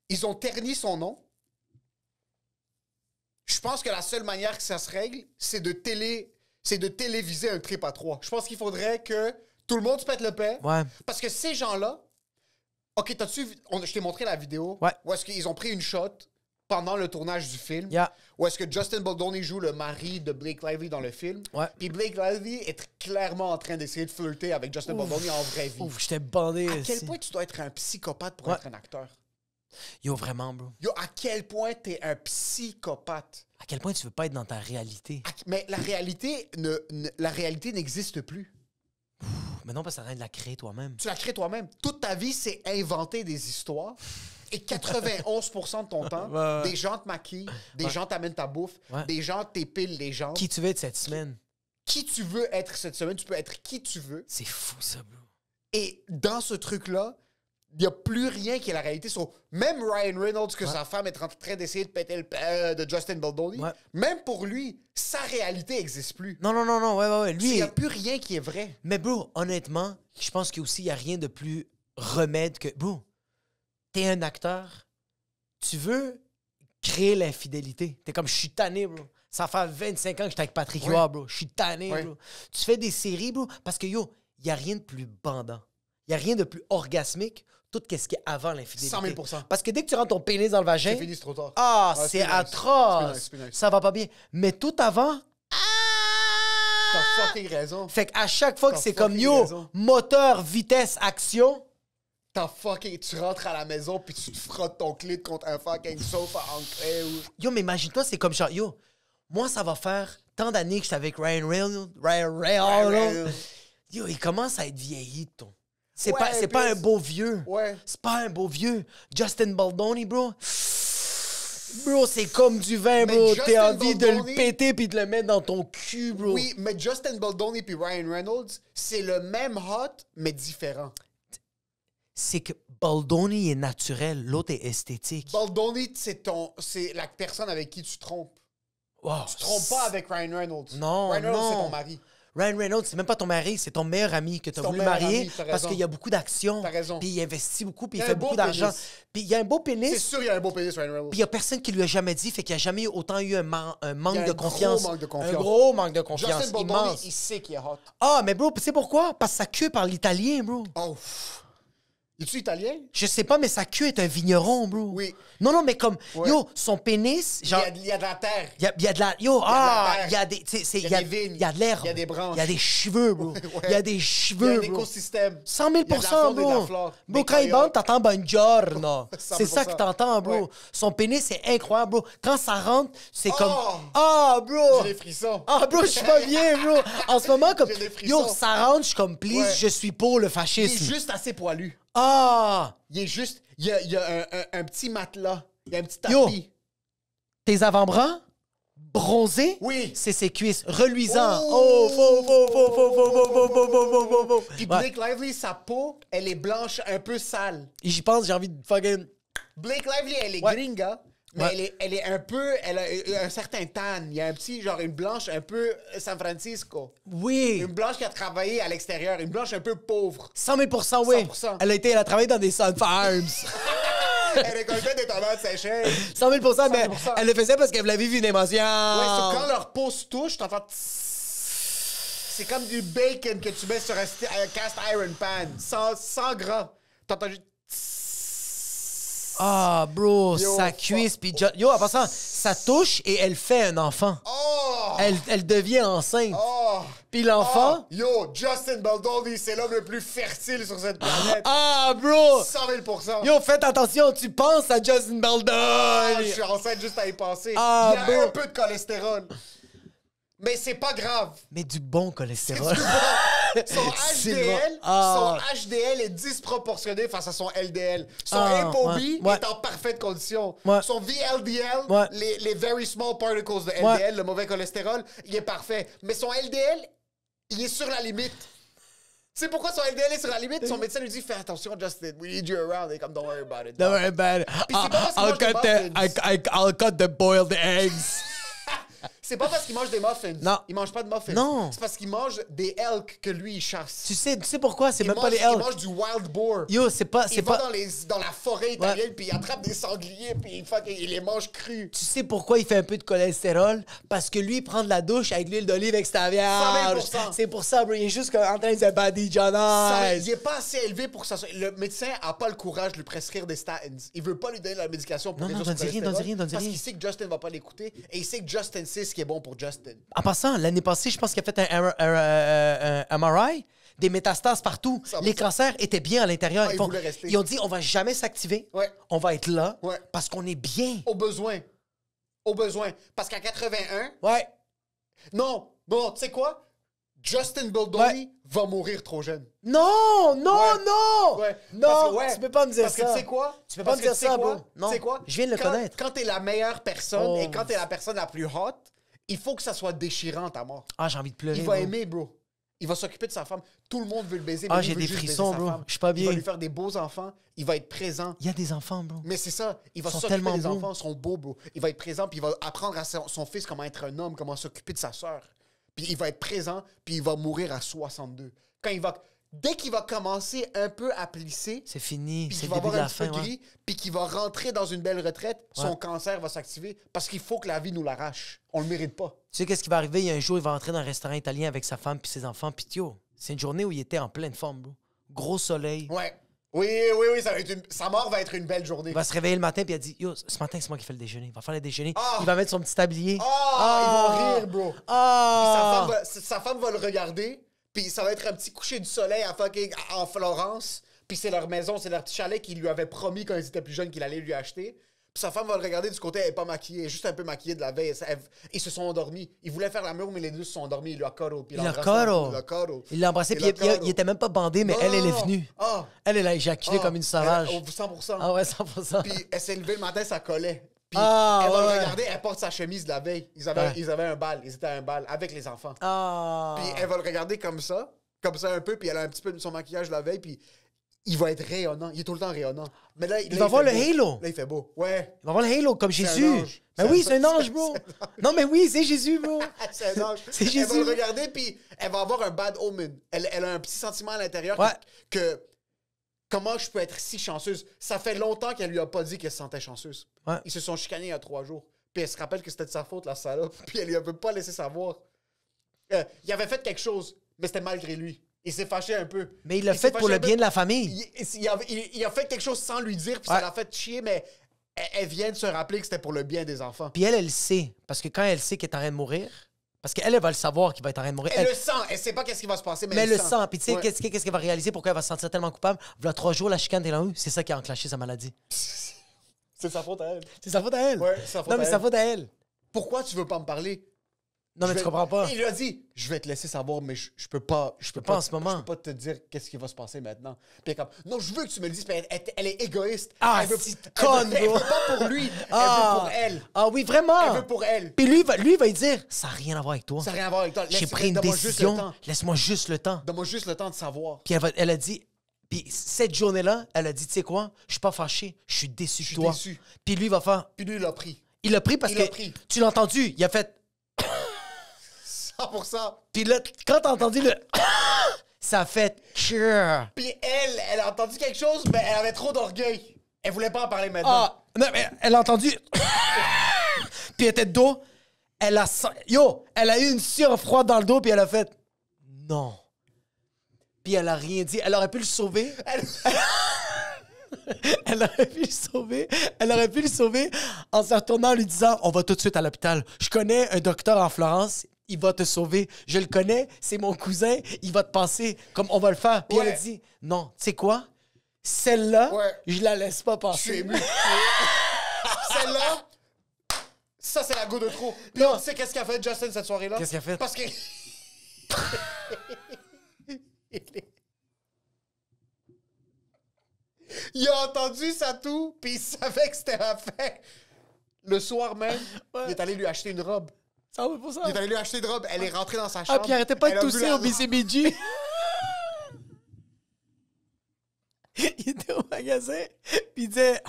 Ils ont terni son nom. Je pense que la seule manière que ça se règle, c'est de téléviser un trip à 3. Je pense qu'il faudrait que tout le monde se pète le paix. Ouais. Parce que ces gens-là... OK, je t'ai montré la vidéo. Ouais. Où est-ce qu'ils ont pris une shot pendant le tournage du film. Yeah. Où est-ce que Justin Baldoni joue le mari de Blake Lively dans le film. Ouais. Puis Blake Lively est clairement en train d'essayer de flirter avec Justin Baldoni en vraie vie. Ouf, j'étais bandé. À quel aussi. point tu dois être un psychopathe pour Ouais. être un acteur? Yo, vraiment, bro. Yo, à quel point t'es un psychopathe? À quel point tu veux pas être dans ta réalité? Mais la réalité n'existe plus. Mais non, parce que t'as rien de la créer toi-même. Tu la crées toi-même. Toute ta vie, c'est inventer des histoires. Et 91% de ton temps, Ouais. des gens te maquillent, des gens t'amènent ta bouffe, Ouais. des gens t'épilent les jambes. Qui tu veux être cette semaine? Qui tu veux être cette semaine, tu peux être qui tu veux. C'est fou, ça, bro. Et dans ce truc-là, il n'y a plus rien qui est la réalité. Même Ryan Reynolds, que sa femme est en train d'essayer de péter le père de Justin Baldoni, Ouais. même pour lui, sa réalité n'existe plus. Non, ouais. Il Lui, n'y a plus rien qui est vrai. mais bro, honnêtement, je pense qu'il n'y a rien de plus remède que... Bro, t'es un acteur, tu veux créer l'infidélité. T'es comme, je suis tanné, bro. Ça fait 25 ans que j'étais avec Patrick Ouais. Huard, bro. Je suis tanné, Ouais. bro. Tu fais des séries, bro, parce que, yo, il n'y a rien de plus bandant. Il n'y a rien de plus orgasmique, tout ce qui est avant l'infidélité. 100 000%. Parce que dès que tu rentres ton pénis dans le vagin... C'est fini, c'est trop tard. Ah, Ah, c'est c'est nice. atroce. C'est nice. Ça va pas bien. Mais tout avant... T'as fucking raison. Fait qu'à chaque fois que T'as c'est comme, fucking yo, raison. moteur, vitesse, action... Tu rentres à la maison puis tu te frottes ton clit contre un fucking sofa ancré ou... Yo, mais imagine-toi, c'est comme genre, yo, moi, ça va faire tant d'années que j'étais avec Ryan Reynolds. Reynolds. Yo, il commence à être vieilli, ton. C'est Ouais, pas puis un beau vieux. Ouais. C'est pas un beau vieux. Justin Baldoni, bro. Bro, c'est comme du vin, Mais bro. Justin T'as envie de le Baldoni- péter puis de le mettre dans ton cul, bro. Oui, mais Justin Baldoni puis Ryan Reynolds, c'est le même hot, mais différent. C'est que Baldoni est naturel, l'autre est esthétique. Baldoni, c'est la personne avec qui tu trompes. Wow. Tu trompes pas avec Ryan Reynolds. Non, Ryan Reynolds, non. c'est ton mari. Ryan Reynolds, c'est même pas ton mari, c'est ton meilleur ami que tu as ton voulu meilleur marier ami, t'as parce raison. qu'il y a beaucoup d'action. T'as raison. Puis il investit beaucoup, puis Il il a fait un beau beaucoup d'argent. pénis. Puis il y a un beau C'est pénis, sûr, il y a un beau pénis, Ryan Reynolds. puis il y a personne qui lui a jamais dit, fait qu'il n'y a jamais eu autant eu un manque Il y a de un confiance. gros manque de confiance. Un gros manque de confiance, Justin Baldoni, immense. il sait qu'il est hot. Ah, mais bro, tu sais pourquoi? Parce que sa queue parle l'italien, bro. Oh. pff. Es-tu italien? Je sais pas, mais sa queue est un vigneron, bro. Oui. Non, mais comme, Ouais. yo, son pénis, genre... Il y a de la terre. Il y a de la... Yo, il y a des... Il y a des vignes. Il y a de l'herbe. Il y a des branches. Il y a des cheveux, bro. Ouais. Il y a des Il y a cheveux, un bro. écosystème. 100 000 Il y a de la faune et de la bro. flore. Bro, Des quand il coyotes. bande, t'entends buongiorno. 100%. C'est ça que t'entends, bro. Ouais. Son pénis, c'est incroyable, bro. Quand ça rentre, c'est comme... Oh! Ah, bro! J'ai des frissons. Ah, bro, je suis pas bien, bro. En ce moment, comme... J'ai des frissons. Yo, ça rentre, je suis comme, please, Ouais. je suis pour le Il est fascisme. juste assez poilu. Ah! Il est juste... Il y a un petit matelas. Il y a un petit tapis. Yo. Tes avant-bras, bronzés, Oui. c'est ses cuisses, reluisants. Oh. Oh! Puis Ouais. Blake Lively, sa peau, elle est blanche, un peu sale. Et j'y pense, j'ai envie de fucking... Blake Lively, elle est Ouais. gringa, mais Ouais. elle est un peu... Elle a un certain tan. Il y a un petit, genre une blanche un peu San Francisco. Oui! Une blanche qui a travaillé à l'extérieur. Une blanche un peu pauvre. 100 000 oui. 100%. Elle a travaillé dans des Sun Farms. Elle récoltait des tomates séchées. 100 000 mais 100%. elle le faisait parce qu'elle voulait vivre une émotion. Ouais, c'est quand leur peau se touche, t'entends... tss. C'est comme du bacon que tu mets sur un cast iron pan. Sans gras. T'entends juste... Ah, bro, Yo, sa fuck. cuisse. Puis yo, en passant, ça touche et elle fait un enfant. Oh! Elle devient enceinte. Oh! Puis l'enfant... Oh! Yo, Justin Baldoni, c'est l'homme le plus fertile sur cette planète. Ah, bro! 100 000 Yo, faites attention, tu penses à Justin Baldoni. Ah, je suis enceinte juste à y penser. Ah, Il y a bro. un peu de cholestérol. Mais c'est pas grave. Mais du bon cholestérol. Son C'est HDL, bon. Ah. son HDL est disproportionné face à son LDL. Son Ah, ApoB ouais. est en parfaite condition. Ouais. Son VLDL, Ouais. les very small particles de LDL, Ouais. le mauvais cholestérol, il est parfait. Mais son LDL, il est sur la limite. Tu sais pourquoi son LDL est sur la limite? Son médecin lui dit, fais attention, Justin, we need you around. Et comme, don't worry about it. Don't worry about it. Puis c'est pas parce que moi, je mange des muffins. I'll cut the boiled eggs. C'est pas parce qu'il mange des muffins. Non. Il mange pas de muffins. Non. C'est parce qu'il mange des elks que lui, il chasse. Tu sais pourquoi? C'est Il même pas les Il elks. mange du wild boar. Yo, c'est pas... Il va dans la forêt italienne, puis il attrape des sangliers, puis il les mange crus. Tu sais pourquoi il fait un peu de cholestérol? Parce que lui, il prend de la douche avec l'huile d'olive extra vierge. 100 000%. C'est pour ça, bro. Il est juste en train de se badigeonner. Il est pas assez élevé pour que ça soit... Le médecin a pas le courage de lui prescrire des statins. Il veut pas lui donner la médication pour Non, réduire non, son donne rien, cholestérol, donne parce rien. qu'il sait que Justin va pas l'écouter, et il sait que Justin sait ce qui est bon pour Justin. En passant, l'année passée, je pense qu'il a fait un MRI, des métastases partout. Ça va. Les cancers étaient bien à l'intérieur. Ah, il voulait rester. Ils ont dit, on va jamais s'activer. Ouais. On va être là Ouais. parce qu'on est bien. Au besoin. Au besoin. Parce qu'à 81... Ouais. Non, tu sais quoi? Justin Baldoni va mourir trop jeune. Non, non, Ouais. non! Ouais. Non, Parce que, ouais. tu peux pas me dire Parce ça. que tu sais quoi? Tu peux pas me dire ça, bro. Non. Tu sais quoi? Je viens de le connaître. Quand t'es la meilleure personne Oh. et quand t'es la personne la plus hot, il faut que ça soit déchirant ta mort. Ah, j'ai envie de pleurer. Il va bro. aimer, bro. Il va s'occuper de sa femme. Tout le monde veut le baiser. Ah, mais lui, j'ai il veut des juste frissons, baiser sa bro. femme. Je suis pas Il bien. va lui faire des beaux enfants. Il va être présent. Il y a des enfants, bro. Mais c'est ça. Il va Ils sont s'occuper tellement des beaux. enfants. Ils sont beaux, bro. Il va être présent, puis il va apprendre à son fils comment être un homme, comment s'occuper de sa sœur. Puis il va être présent, puis il va mourir à 62. Dès qu'il va commencer un peu à plisser, C'est fini. puis C'est qu'il le va début de avoir un la petit peu fin. de Ouais. gris, puis qu'il va rentrer dans une belle retraite, son Ouais. cancer va s'activer parce qu'il faut que la vie nous l'arrache. On le mérite pas. Tu sais qu'est-ce qui va arriver? Il y a un jour, il va entrer dans un restaurant italien avec sa femme puis ses enfants. Puis yo, c'est une journée où il était en pleine forme, bro. Gros soleil. Ouais. Oui, ça va être sa mort va être une belle journée. Il va se réveiller le matin puis il a dit yo, ce matin, c'est moi qui fais le déjeuner. Il va faire le déjeuner. Ah! Il va mettre son petit tablier. Ils vont rire, bro. Ah! Sa femme va le regarder, puis ça va être un petit coucher du soleil en Florence, puis c'est leur maison, c'est leur petit chalet qu'il lui avait promis quand ils étaient plus jeunes qu'il allait lui acheter. Puis sa femme va le regarder du côté, elle est pas maquillée, elle est juste un peu maquillée de la veille. Ils se sont endormis. Ils voulaient faire l'amour, mais les deux se sont endormis. Il l'a cuddle, puis Il l'a cuddle. Il l'a embrassé, puis il était même pas bandé, mais Non, elle est non. venue. Ah. Elle a éjaculé comme une sauvage. 100%. Ah ouais, 100%. Puis elle s'est levée le matin, ça collait. Puis Ah, elle va ouais. le regarder, elle porte sa chemise de la veille. Ils avaient un bal, ils étaient à un bal avec les enfants. Ah! Puis elle va le regarder comme ça un peu, puis elle a un petit peu de son maquillage de la veille, puis il va être rayonnant. Il est tout le temps rayonnant. Mais là, Il va voir fait le beau. halo. Là, il fait beau. Ouais. Il va voir le halo comme C'est un Jésus. ange. Ben C'est oui, un- c'est un ange, bro. Non, mais oui, c'est Jésus, bro. C'est un ange. C'est Elle va Jésus. le regarder, puis elle va avoir un bad omen. Elle a un petit sentiment à l'intérieur Ouais. que comment je peux être si chanceuse? Ça fait longtemps qu'elle lui a pas dit qu'elle se sentait chanceuse. Ouais. Ils se sont chicanés il y a 3 jours. Puis elle se rappelle que c'était de sa faute, la salope. Puis elle lui avait pas laissé savoir. Il avait fait quelque chose, mais c'était malgré lui. Il s'est fâché un peu. Mais il l'a s'est fait pour fâché le un peu. bien de la famille. Il a fait quelque chose sans lui dire, puis Ouais. ça l'a fait chier, mais elle vient de se rappeler que c'était pour le bien des enfants. Puis elle le sait. Parce que quand elle sait qu'elle est en train de mourir, parce qu'elle, elle va le savoir qu'il va être en train de mourir. Elle le sent, elle sait pas qu'est-ce qui va se passer, mais Mais elle elle le sent. Puis tu sais, Ouais. qu'est-ce qu'elle va réaliser? Pourquoi elle va se sentir tellement coupable? Voilà 3 jours, la chicane est là. C'est ça qui a enclenché sa maladie. C'est sa faute à elle. C'est sa faute à elle. Ouais, c'est sa faute Non, mais à c'est sa elle. faute à elle. Pourquoi tu veux pas me parler? Non, mais Je tu vais- comprends pas. Et il lui a dit, je vais te laisser savoir, mais je peux pas. Je peux pas en ce moment. Je peux pas te dire qu'est-ce qui va se passer maintenant. Puis elle est comme, non, je veux que tu me le dises. Puis elle est égoïste. Ah, elle veut, c'est elle conne, veut- elle bro. veut pas pour lui. Ah. Elle veut pour elle. Ah oui, vraiment. Elle veut pour elle. Puis lui, il va lui dire, ça n'a rien à voir avec toi. Ça n'a rien à voir avec toi. J'ai pris une Donne-moi juste le décision. temps. Laisse-moi juste le temps. Donne-moi juste le temps de savoir. Puis elle a dit, puis cette journée-là, elle a dit, tu sais quoi, je suis pas fâché, je suis déçu Je de suis toi. déçu. Puis lui, il va faire, Puis lui, il l'a pris. il l'a pris parce Il que l'a pris. tu l'as entendu, il a fait, 100%. puis là, quand t'as entendu le, ça a fait, Tchur. Puis elle a entendu quelque chose, mais elle avait trop d'orgueil. Elle voulait pas en parler maintenant. Ah, non, mais elle a entendu, puis elle était de dos, elle a eu une sueur froide dans le dos, puis elle a fait, non. Puis elle a rien dit, elle aurait pu le sauver. Elle aurait pu le sauver. Elle aurait pu le sauver en se retournant en lui disant, on va tout de suite à l'hôpital. Je connais un docteur en Florence, il va te sauver. Je le connais, c'est mon cousin, il va te passer comme on va le faire. Puis Ouais. elle a dit, non, tu sais quoi? Celle-là, Ouais. je la laisse pas Je suis passer. ému. Celle-là, ça, c'est la goutte de trop. Puis Non. tu sais qu'est-ce qu'a fait Justin cette soirée-là? Qu'est-ce qu'il a fait? Parce que... Il a entendu sa toux, puis il savait que c'était la fin. Le soir même, il est allé lui acheter une robe. Ça va pour ça. Il est allé lui acheter une robe. Elle est rentrée dans sa chambre. Ah, puis il arrêtait pas Elle de a vu tousser la au robe. BCBG. Il était au magasin, puis il disait,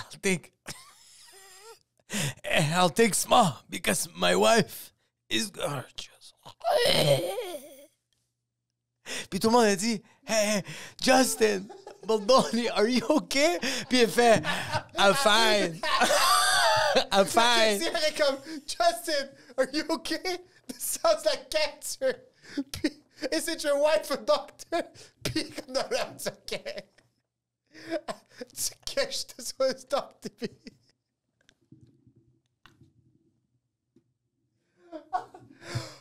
I'll take small, because my wife is gorgeous. Puis tout le monde a dit, hey, Justin, Baldoni, are you okay? Puis il fait, I'm fine. I'm fine. C'est comme, Justin, are you okay? This sounds like cancer. Puis, is it your wife a doctor? Puis comme, non, non, it's okay. It's okay, je te souhaite doctor.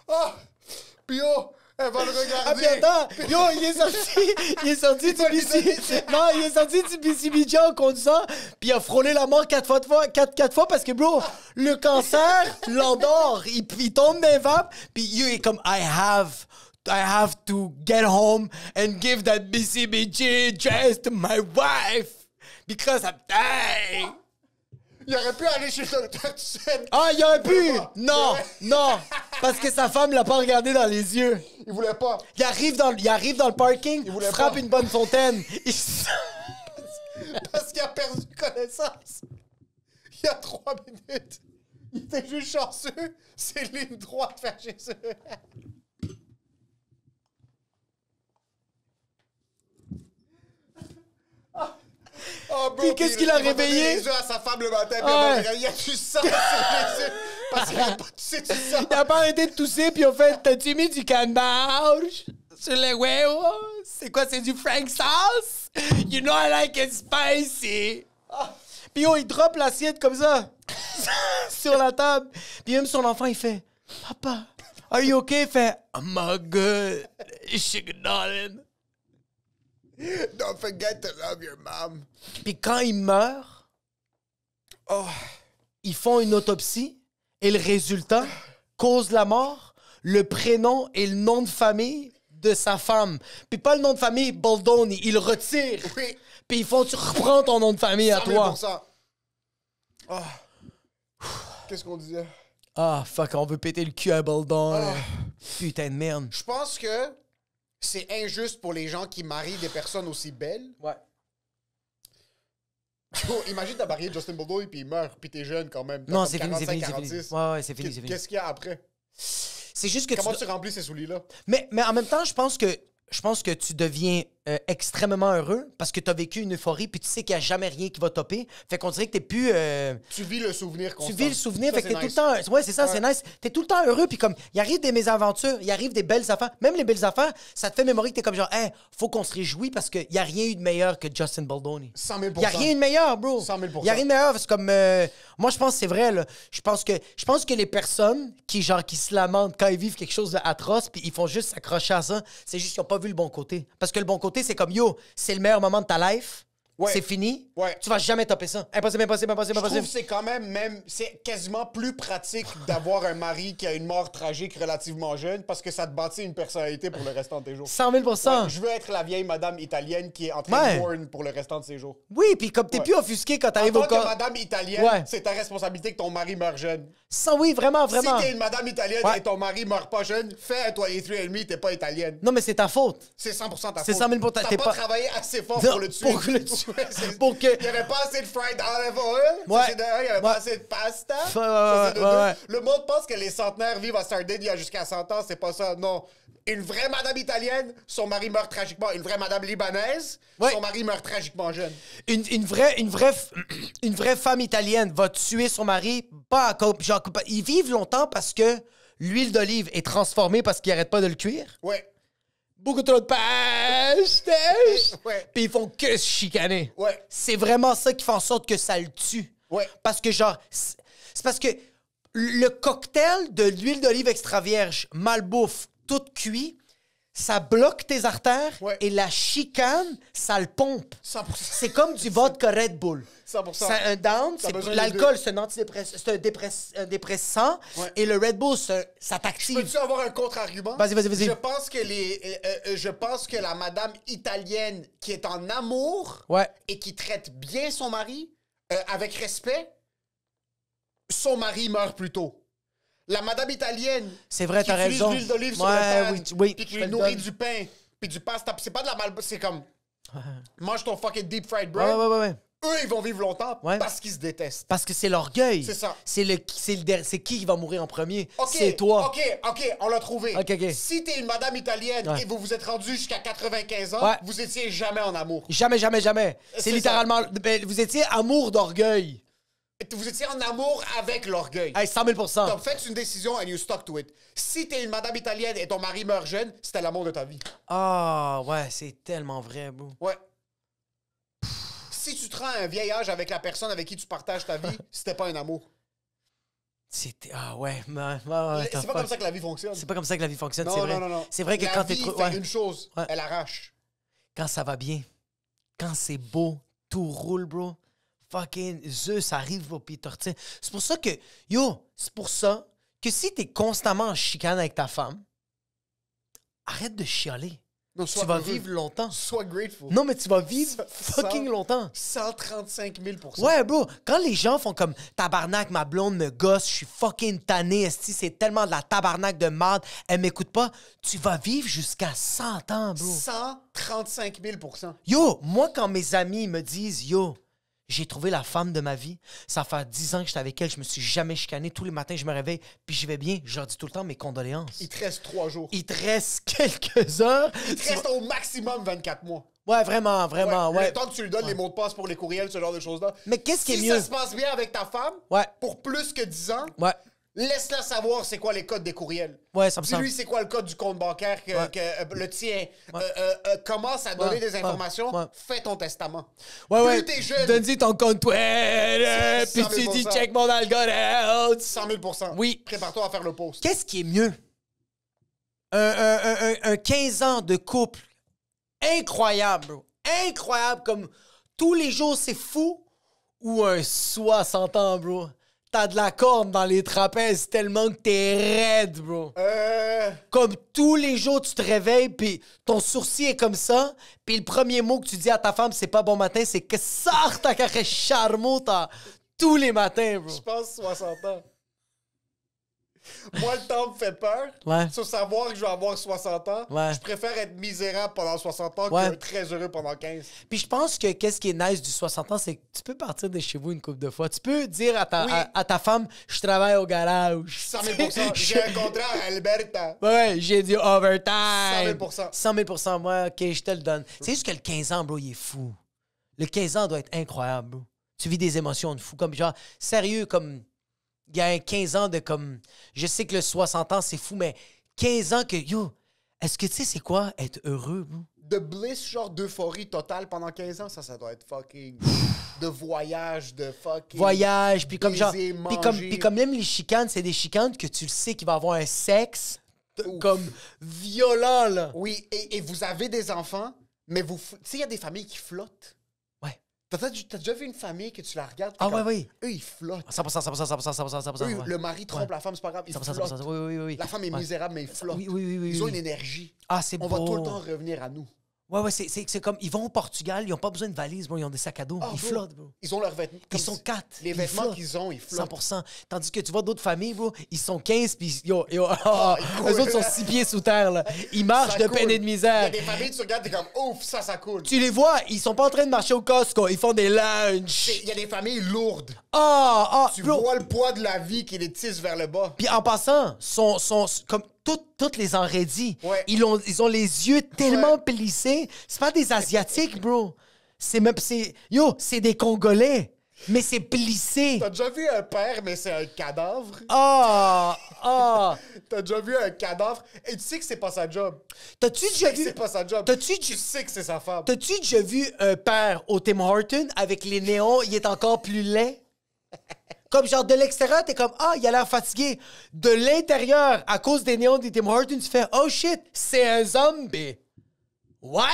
Oh, puis oh, elle va le regarder. Ah, puis attends, yo, il est sorti du BCB. Non, il est sorti du BCBJ en conduisant, puis il a frôlé la mort quatre fois parce que, bro, le cancer l'endort. Il tombe dans les vapes, puis il est comme, I have to get home and give that BCBJ dress to my wife because I'm dying. Il aurait pu aller chez le docteur tout seul. Ah, il aurait pu! pas. Non, parce que sa femme l'a pas regardé dans les yeux. Il voulait pas. Il arrive dans le parking, il voulait frappe pas. une bonne fontaine. Parce qu'il a perdu connaissance. Il y a 3 minutes. Il était juste chanceux. C'est ligne droite vers chez eux. Oh, bro, Puis qu'est-ce qu'il a réveillé? Il a donné les œufs à sa femme le matin. Puis Ouais. il y a du sang sur les yeux. Parce qu'il a pas toussé du sang. Il a pas arrêté de tousser, puis en fait, t'as-tu mis du canneberge sur les huevos? C'est quoi, c'est du Frank sauce? You know I like it spicy. Puis yo, il drop l'assiette comme ça, sur la table. Puis même son enfant, il fait, Papa, are you okay? Il fait, I'm all good, sugar darling. Don't forget to love your mom. Puis quand il meurt, ils font une autopsie et le résultat, cause de la mort, le prénom et le nom de famille de sa femme. Puis pas le nom de famille Baldoni, ils le retirent. Oui. Puis ils font, tu reprends ton nom de famille à toi. 100 000 Oh. Qu'est-ce qu'on disait? Ah, fuck, on veut péter le cul à Baldoni. Putain de merde. Je pense que c'est injuste pour les gens qui marient des personnes aussi belles. Ouais. Yo, imagine t'as marié Justin Baldoni puis il meurt puis t'es jeune quand même. T'as Non, comme c'est fini, c'est 45, fini, c'est 46. fini. Ouais, c'est fini, c'est fini. Qu'est-ce qu'il y a après? C'est juste que Comment tu remplis ces souliers-là? Mais en même temps, je pense que tu deviens extrêmement heureux parce que tu as vécu une euphorie puis tu sais qu'il n'y a jamais rien qui va topper. Fait qu'on dirait que t'es plus... Tu vis le souvenir constant. Tu vis le souvenir, Ça, fait que c'est t'es nice. tout le temps... Ouais, c'est ça, Ouais. c'est nice. T'es tout le temps heureux, puis comme, il arrive des mésaventures, il arrive des belles affaires. Même les belles affaires, ça te fait mémorer que t'es comme genre, hey, faut qu'on se réjouisse parce qu'il n'y a rien eu de meilleur que Justin Baldoni. 100 000 Il n'y a rien eu de meilleur, bro. 100 000 Il n'y a rien de meilleur, c'est comme... moi, je pense que c'est vrai, là. Je pense que les personnes qui se lamentent quand ils vivent quelque chose d'atroce, puis ils font juste s'accrocher à ça, c'est juste qu'ils n'ont pas vu le bon côté. Parce que le bon côté, c'est comme, yo, c'est le meilleur moment de ta life. Ouais. C'est fini. Ouais. Tu vas jamais topper ça. Impossible, impossible, impossible, Je trouve impossible. que c'est quand même, c'est quasiment plus pratique d'avoir un mari qui a une mort tragique relativement jeune parce que ça te bâtit une personnalité pour le restant de tes jours. 100 000 Ouais, je veux être la vieille madame italienne qui est en train Ouais. de mourn pour le restant de ses jours. Oui, puis comme t'es Ouais. plus offusqué quand En t'arrives au tant que corps. madame italienne, Ouais. c'est ta responsabilité que ton mari meurt jeune. Ça, oui, vraiment, vraiment. Si t'es une madame italienne Ouais. et ton mari meurt pas jeune, fais un toilet 3,5, t'es pas italienne. Non, mais c'est ta faute. C'est 100% ta faute. C'est 100 000 T'as t'es pas pas- travaillé assez fort Non, pour le tuer. pour le tuer. Ouais, c'est- Pour que- Il y avait pas assez de fried olive oil. Ouais. Ça, c'est de un. Il y avait Ouais. pas assez de pasta. Ouais, Ça, c'est de ouais, deux. ouais. Le monde pense que les centenaires vivent à Sardinia jusqu'à 100 ans. C'est pas ça. Non. Une vraie madame italienne, son mari meurt tragiquement. Une vraie madame libanaise, Ouais. son mari meurt tragiquement jeune. Une vraie femme italienne va tuer son mari, pas à cause. Genre, ils vivent longtemps parce que l'huile d'olive est transformée parce qu'ils arrêtent pas de le cuire. Ouais. Beaucoup trop de pastèche. Ouais. Puis ils font que se chicaner. Ouais. C'est vraiment ça qui fait en sorte que ça le tue. Ouais. Parce que, genre, c'est parce que le cocktail de l'huile d'olive extra vierge, malbouffe, tout cuit, ça bloque tes artères Ouais. et la chicane, ça le pompe. 100%. C'est comme du vodka Red Bull. 100%. C'est un down, T'as c'est besoin des l'alcool, deux. c'est un dépressant, Ouais. et le Red Bull, ça t'active. Peux-tu avoir un contre-argument? Vas-y, vas-y, vas-y. Je pense que je pense que la madame italienne qui est en amour Ouais. et qui traite bien son mari avec respect, son mari meurt plus tôt. La madame italienne C'est vrai, qui t'as utilise raison. l'huile d'olive sur Ouais, le pan, oui, oui, puis qui je te lui le nourrit donne. du pain, puis du pasta, puis c'est pas de la malbouffe, c'est comme mange ton fucking deep fried bread. Ouais, ouais, ouais, ouais. Eux, ils vont vivre longtemps Ouais. parce qu'ils se détestent. Parce que c'est l'orgueil. C'est ça. C'est qui va mourir en premier? OK, C'est toi. OK, on l'a trouvé. OK. Si t'es une madame italienne Ouais. et vous vous êtes rendu jusqu'à 95 ans, Ouais. vous étiez jamais en amour. Jamais, jamais, jamais. C'est C'est littéralement... Ben, vous étiez amour d'orgueil. Vous étiez en amour avec l'orgueil. Hey, 100 000 Donc, faites une décision and you stuck to it. Si t'es une madame italienne et ton mari meurt jeune, c'était l'amour de ta vie. Ah, ouais, c'est tellement vrai, bro. Ouais. Si tu te rends à un vieil âge avec la personne avec qui tu partages ta vie, c'était pas un amour. C'était... Ah, ouais. Ouais, C'est pas comme ça que la vie fonctionne. C'est pas comme ça que la vie fonctionne, c'est Non, vrai. non. C'est vrai que la quand vie t'es... fait une chose, Ouais. elle arrache. Quand ça va bien, quand c'est beau, tout roule, bro. Fucking Zeus arrive, bro, pis il te retient. C'est pour ça que, c'est pour ça que si t'es constamment en chicane avec ta femme, arrête de chialer. Non, Tu sois vas heureux. vivre longtemps. Sois grateful. Non, mais tu vas vivre Ça- fucking ça- longtemps. 135 000 %. Ouais, bro, quand les gens font comme tabarnak, ma blonde me gosse, je suis fucking tanné, esti, c'est tellement de la tabarnak de merde, elle m'écoute pas, tu vas vivre jusqu'à 100 ans, bro. 135 000 %. Yo, moi, quand mes amis me disent, yo, j'ai trouvé la femme de ma vie, ça fait 10 ans que j'étais avec elle, je me suis jamais chicané, tous les matins, je me réveille, puis je vais bien, je leur dis tout le temps mes condoléances. Il te reste 3 jours. Il te reste quelques heures. Il te reste au maximum 24 mois. Ouais, vraiment, vraiment, ouais. Le temps que tu lui donnes les mots de passe pour les courriels, ce genre de choses-là. Mais qu'est-ce qui est Si mieux? ça se passe bien avec ta femme, Ouais. pour plus que 10 ans, Ouais, laisse-la savoir c'est quoi les codes des courriels. ouais, ça me Dis-lui semble. c'est quoi le code du compte bancaire que, Ouais. le tien. Commence à donner Ouais, des informations. ouais. Fais ton testament. Ouais, Plus ouais. t'es jeune, Donne-y ton compte Twitter, puis 100 tu 000 dis %. check mon algorithme. 100 000 % Oui. Prépare-toi à faire le post. Qu'est-ce qui est mieux? Un 15 ans de couple incroyable, bro. Incroyable, comme tous les jours, c'est fou. Ou un 60 ans, bro. T'as de la corde dans les trapèzes tellement que t'es raide, bro. Comme tous les jours, tu te réveilles, puis ton sourcil est comme ça, puis le premier mot que tu dis à ta femme, c'est pas bon matin, c'est que sort ta carré charmota tous les matins, bro. Je pense 60 ans. Moi, le temps me fait peur. Ouais. Sur savoir que je vais avoir 60 ans, Ouais. je préfère être misérable pendant 60 ans Ouais. que très heureux pendant 15. Puis je pense que qu'est-ce qui est nice du 60 ans, c'est que tu peux partir de chez vous une couple de fois. Tu peux dire à ta, Oui. à ta femme, je travaille au garage. 100 000 % J'ai un contrat à Alberta. Ouais, j'ai dit overtime. 100 000 100 000 moi, OK, je te le donne. C'est juste que le 15 ans, bro, il est fou. Le 15 ans doit être incroyable, bro. Tu vis des émotions de fou. Comme genre, sérieux, comme... Il y a un 15 ans de comme... Je sais que le 60 ans, c'est fou, mais 15 ans que... Yo, est-ce que tu sais c'est quoi être heureux, bro? De bliss, genre d'euphorie totale pendant 15 ans, ça doit être fucking... De voyage, de fucking... Voyage, puis comme genre... baiser, Puis comme même les chicanes, c'est des chicanes que tu le sais qu'il va avoir un sexe comme violent, là. Oui, et vous avez des enfants, mais vous... Tu sais, il y a des familles qui flottent. Ouais. T'as déjà vu une famille que tu la regardes? t'es Ah, comme, ouais. Eux, ils flottent. 100%. Eux, Ouais. le mari trompe la femme, c'est pas grave, ils 100%, flottent. oui. La femme est Ouais. misérable, mais ils flottent. Oui. Ils ont une énergie. Ah, c'est On beau. va tout le temps revenir à nous. Ouais, c'est comme, ils vont au Portugal, ils ont pas besoin de valise, bro, ils ont des sacs à dos, Ah, ils bro, flottent, bro. Ils ont leurs vêtements. Ils sont 4. Les vêtements qu'ils ont, ils flottent. 100%. Tandis que tu vois d'autres familles, bro, ils sont 15, puis eux coulent. autres sont 6 pieds sous terre, là. Ils marchent Ça de coule. peine et de Il y misère. a des familles, tu regardes, t'es comme, ouf, ça coule. Tu les vois, ils sont pas en train de marcher au Costco, ils font des lunchs. Il y a des familles lourdes. Tu Tu vois le poids de la vie qui les tisse vers le bas. Puis en passant, sont comme toutes les enraidis. Ouais. Ils ont les yeux tellement plissés. C'est pas des Asiatiques, bro. C'est des Congolais. Mais c'est plissé. T'as déjà vu un père, mais c'est un cadavre? Ah! T'as déjà vu un cadavre? Et tu sais que c'est pas sa job. T'as-tu Tu déjà sais que vu... c'est pas sa job. T'as-tu Tu sais que c'est sa femme. T'as-tu déjà vu un père au Tim Hortons avec les néons, il est encore plus laid? Comme genre de l'extérieur, t'es comme, ah, il a l'air fatigué. De l'intérieur, à cause des néons du Tim Hortons, tu fais, oh shit, c'est un zombie. What?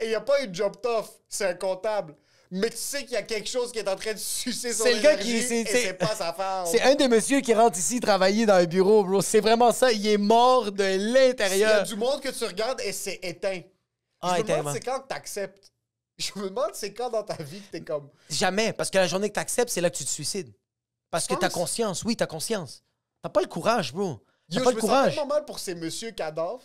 Et il a pas une job tough, c'est un comptable. Mais tu sais qu'il y a quelque chose qui est en train de sucer son C'est le gars énergie qui... et c'est pas sa femme. C'est un des messieurs qui rentre ici travailler dans un bureau, bro. C'est vraiment ça. Il est mort de Il y a l'intérieur. du monde que tu regardes et c'est éteint. Ah, Je me demande éteinement. c'est quand que t'acceptes. Je me demande c'est quand dans ta vie que t'es comme... Jamais. Parce que la journée que t'acceptes, c'est là que tu te suicides. Parce que Tu t'as penses? conscience. Oui, t'as conscience. T'as pas le courage, bro. T'as Yo, pas je le me sens courage. tellement mal pour ces messieurs cadavres.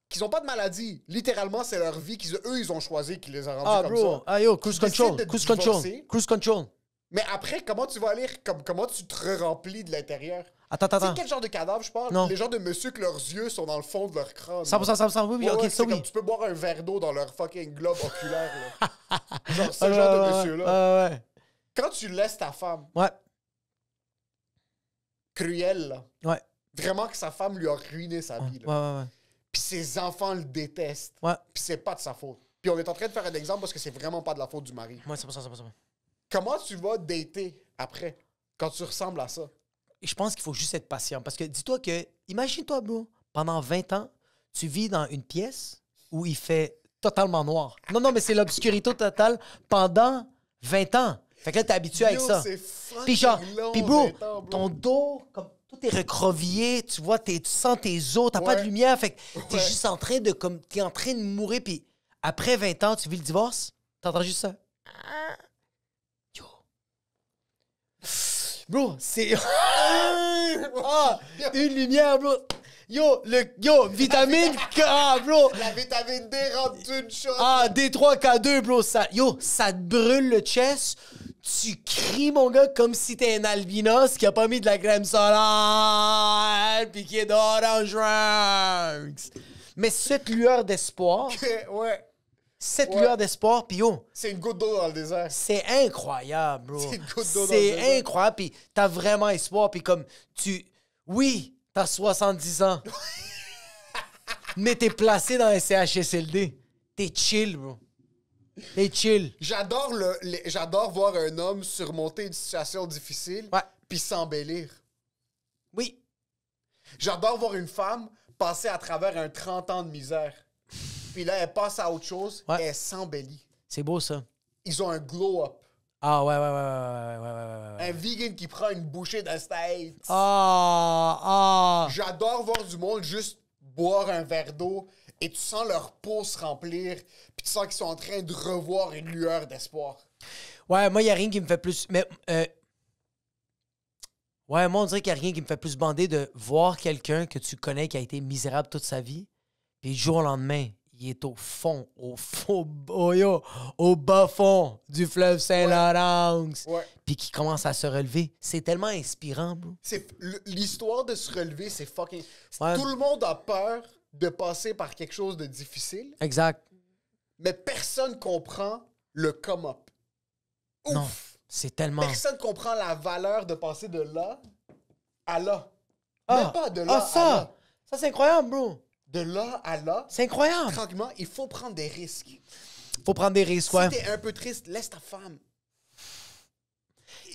qu'ils ont pas de maladie. Littéralement, c'est leur vie eux, ils ont choisi, qui les a rendus Ah, comme bro. ça. Ah, yo, cruise Décide control. de Cruise divorcer. control. Cruise control. Mais après, comment tu vas aller, comment tu te remplis de l'intérieur? Attends, Tu sais attends. quel genre de cadavre je parle? Non. Les genres de monsieur que leurs yeux sont dans le fond de leur crâne. 100%, 100%. Oui, oui, Ouais, ok, ouais, ça c'est oui. comme tu peux boire un verre d'eau dans leur fucking globe oculaire. Là. Genre ce Ah, genre de ouais, monsieur-là. ouais, ouais. Quand tu laisses ta femme Ouais, cruelle, là, ouais, vraiment que sa femme lui a ruiné sa vie. ouais, Là. ouais, ouais. Puis ses enfants le détestent. Ouais, Puis c'est pas de sa faute. Puis on est en train de faire un exemple parce que c'est vraiment pas de la faute du mari. ouais, 100%, 100%. Comment tu vas dater après quand tu ressembles à ça? Et je pense qu'il faut juste être patient. Parce que dis-toi que, imagine-toi, bro, pendant 20 ans, tu vis dans une pièce où il fait totalement noir. Non, non, mais c'est l'obscurité totale pendant 20 ans. Fait que là, t'es habitué avec Yo, ça. c'est fucking Puis genre, long, puis bro, 20 ans, bro. ton dos, comme tout est recrovié, tu vois, tu sens tes os, t'as pas de Ouais. lumière, fait que t'es Ouais. juste en train de, comme, t'es en train de mourir, puis après 20 ans, tu vis le divorce, t'entends juste ça. Yo. Bro, c'est... Ah, une lumière, bro. Yo, vitamine K, bro. La vitamine D rentre d'une shot. Ah, D3, K2, bro, ça te brûle le chest. Tu cries, mon gars, comme si t'es un albinos qui a pas mis de la crème solaire pis qui est d'orange ranks. Mais cette lueur d'espoir, Ouais. cette Ouais. lueur d'espoir, pis yo, C'est une goutte d'eau dans le désert. c'est incroyable, bro. C'est une goutte d'eau dans le C'est désert. incroyable, pis t'as vraiment espoir, pis comme oui, t'as 70 ans, mais t'es placé dans un CHSLD. T'es chill, bro. T'es chill. J'adore voir un homme surmonter une situation difficile Ouais. puis s'embellir. Oui. J'adore voir une femme passer à travers un 30 ans de misère. Puis là, elle passe à autre chose Ouais. et elle s'embellit. C'est beau, ça. Ils ont un glow-up. Ah, ouais. Un vegan qui prend une bouchée de steak. Ah. J'adore voir du monde juste boire un verre d'eau et tu sens leur peau se remplir puis tu sens qu'ils sont en train de revoir une lueur d'espoir. Ouais, moi, il n'y a rien qui me fait plus... Mais, ouais, moi, on dirait qu'il n'y a rien qui me fait plus bander de voir quelqu'un que tu connais qui a été misérable toute sa vie, puis du jour au lendemain, il est au fond, au bas fond du fleuve Saint-Laurent, Ouais. puis qui commence à se relever. C'est tellement inspirant, bro. L'histoire de se relever, c'est fucking... Ouais. Tout le monde a peur de passer par quelque chose de difficile, Exact. mais personne comprend le come-up. Ouf! Non, c'est tellement... Personne comprend la valeur de passer de là à là. Ah, Même pas de là à ça! là. Ça, c'est incroyable, bro. De là à là, C'est incroyable. tranquillement, il faut prendre des risques. Faut prendre des risques, ouais. Si t'es un peu triste, laisse ta femme.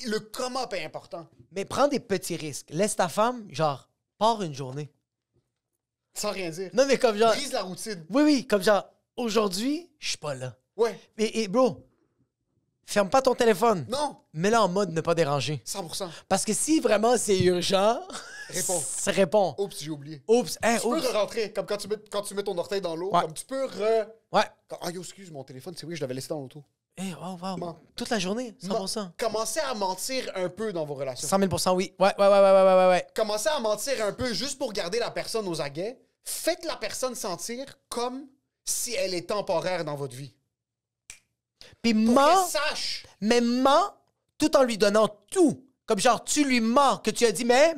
Le come-up est important. Mais prends des petits risques. Laisse ta femme, genre, pars une journée. Sans rien dire. Non, mais comme genre... Brise la routine. Oui, comme genre, aujourd'hui, je suis pas là. Ouais. Et bro, ferme pas ton téléphone. Non. Mets-le en mode ne pas déranger. 100%. Parce que si vraiment c'est urgent, Réponds. ça répond. Oups, j'ai oublié. Oups, hein, Tu peux oups. rentrer comme quand tu mets ton orteil dans l'eau. Ouais. Comme tu peux Ouais. Ah, yo, excuse, mon téléphone, c'est oui, je l'avais laissé dans l'auto. Eh, wow. Non. Toute la journée, 100%. Commencez à mentir un peu dans vos relations. 100 000%, oui. Ouais. Commencez à mentir un peu juste pour garder la personne aux aguets. Faites la personne sentir comme si elle est temporaire dans votre vie. Puis Pour mens, qu'elle sache. mais mens tout en lui donnant tout. Comme genre, tu lui mens que tu as dit, mais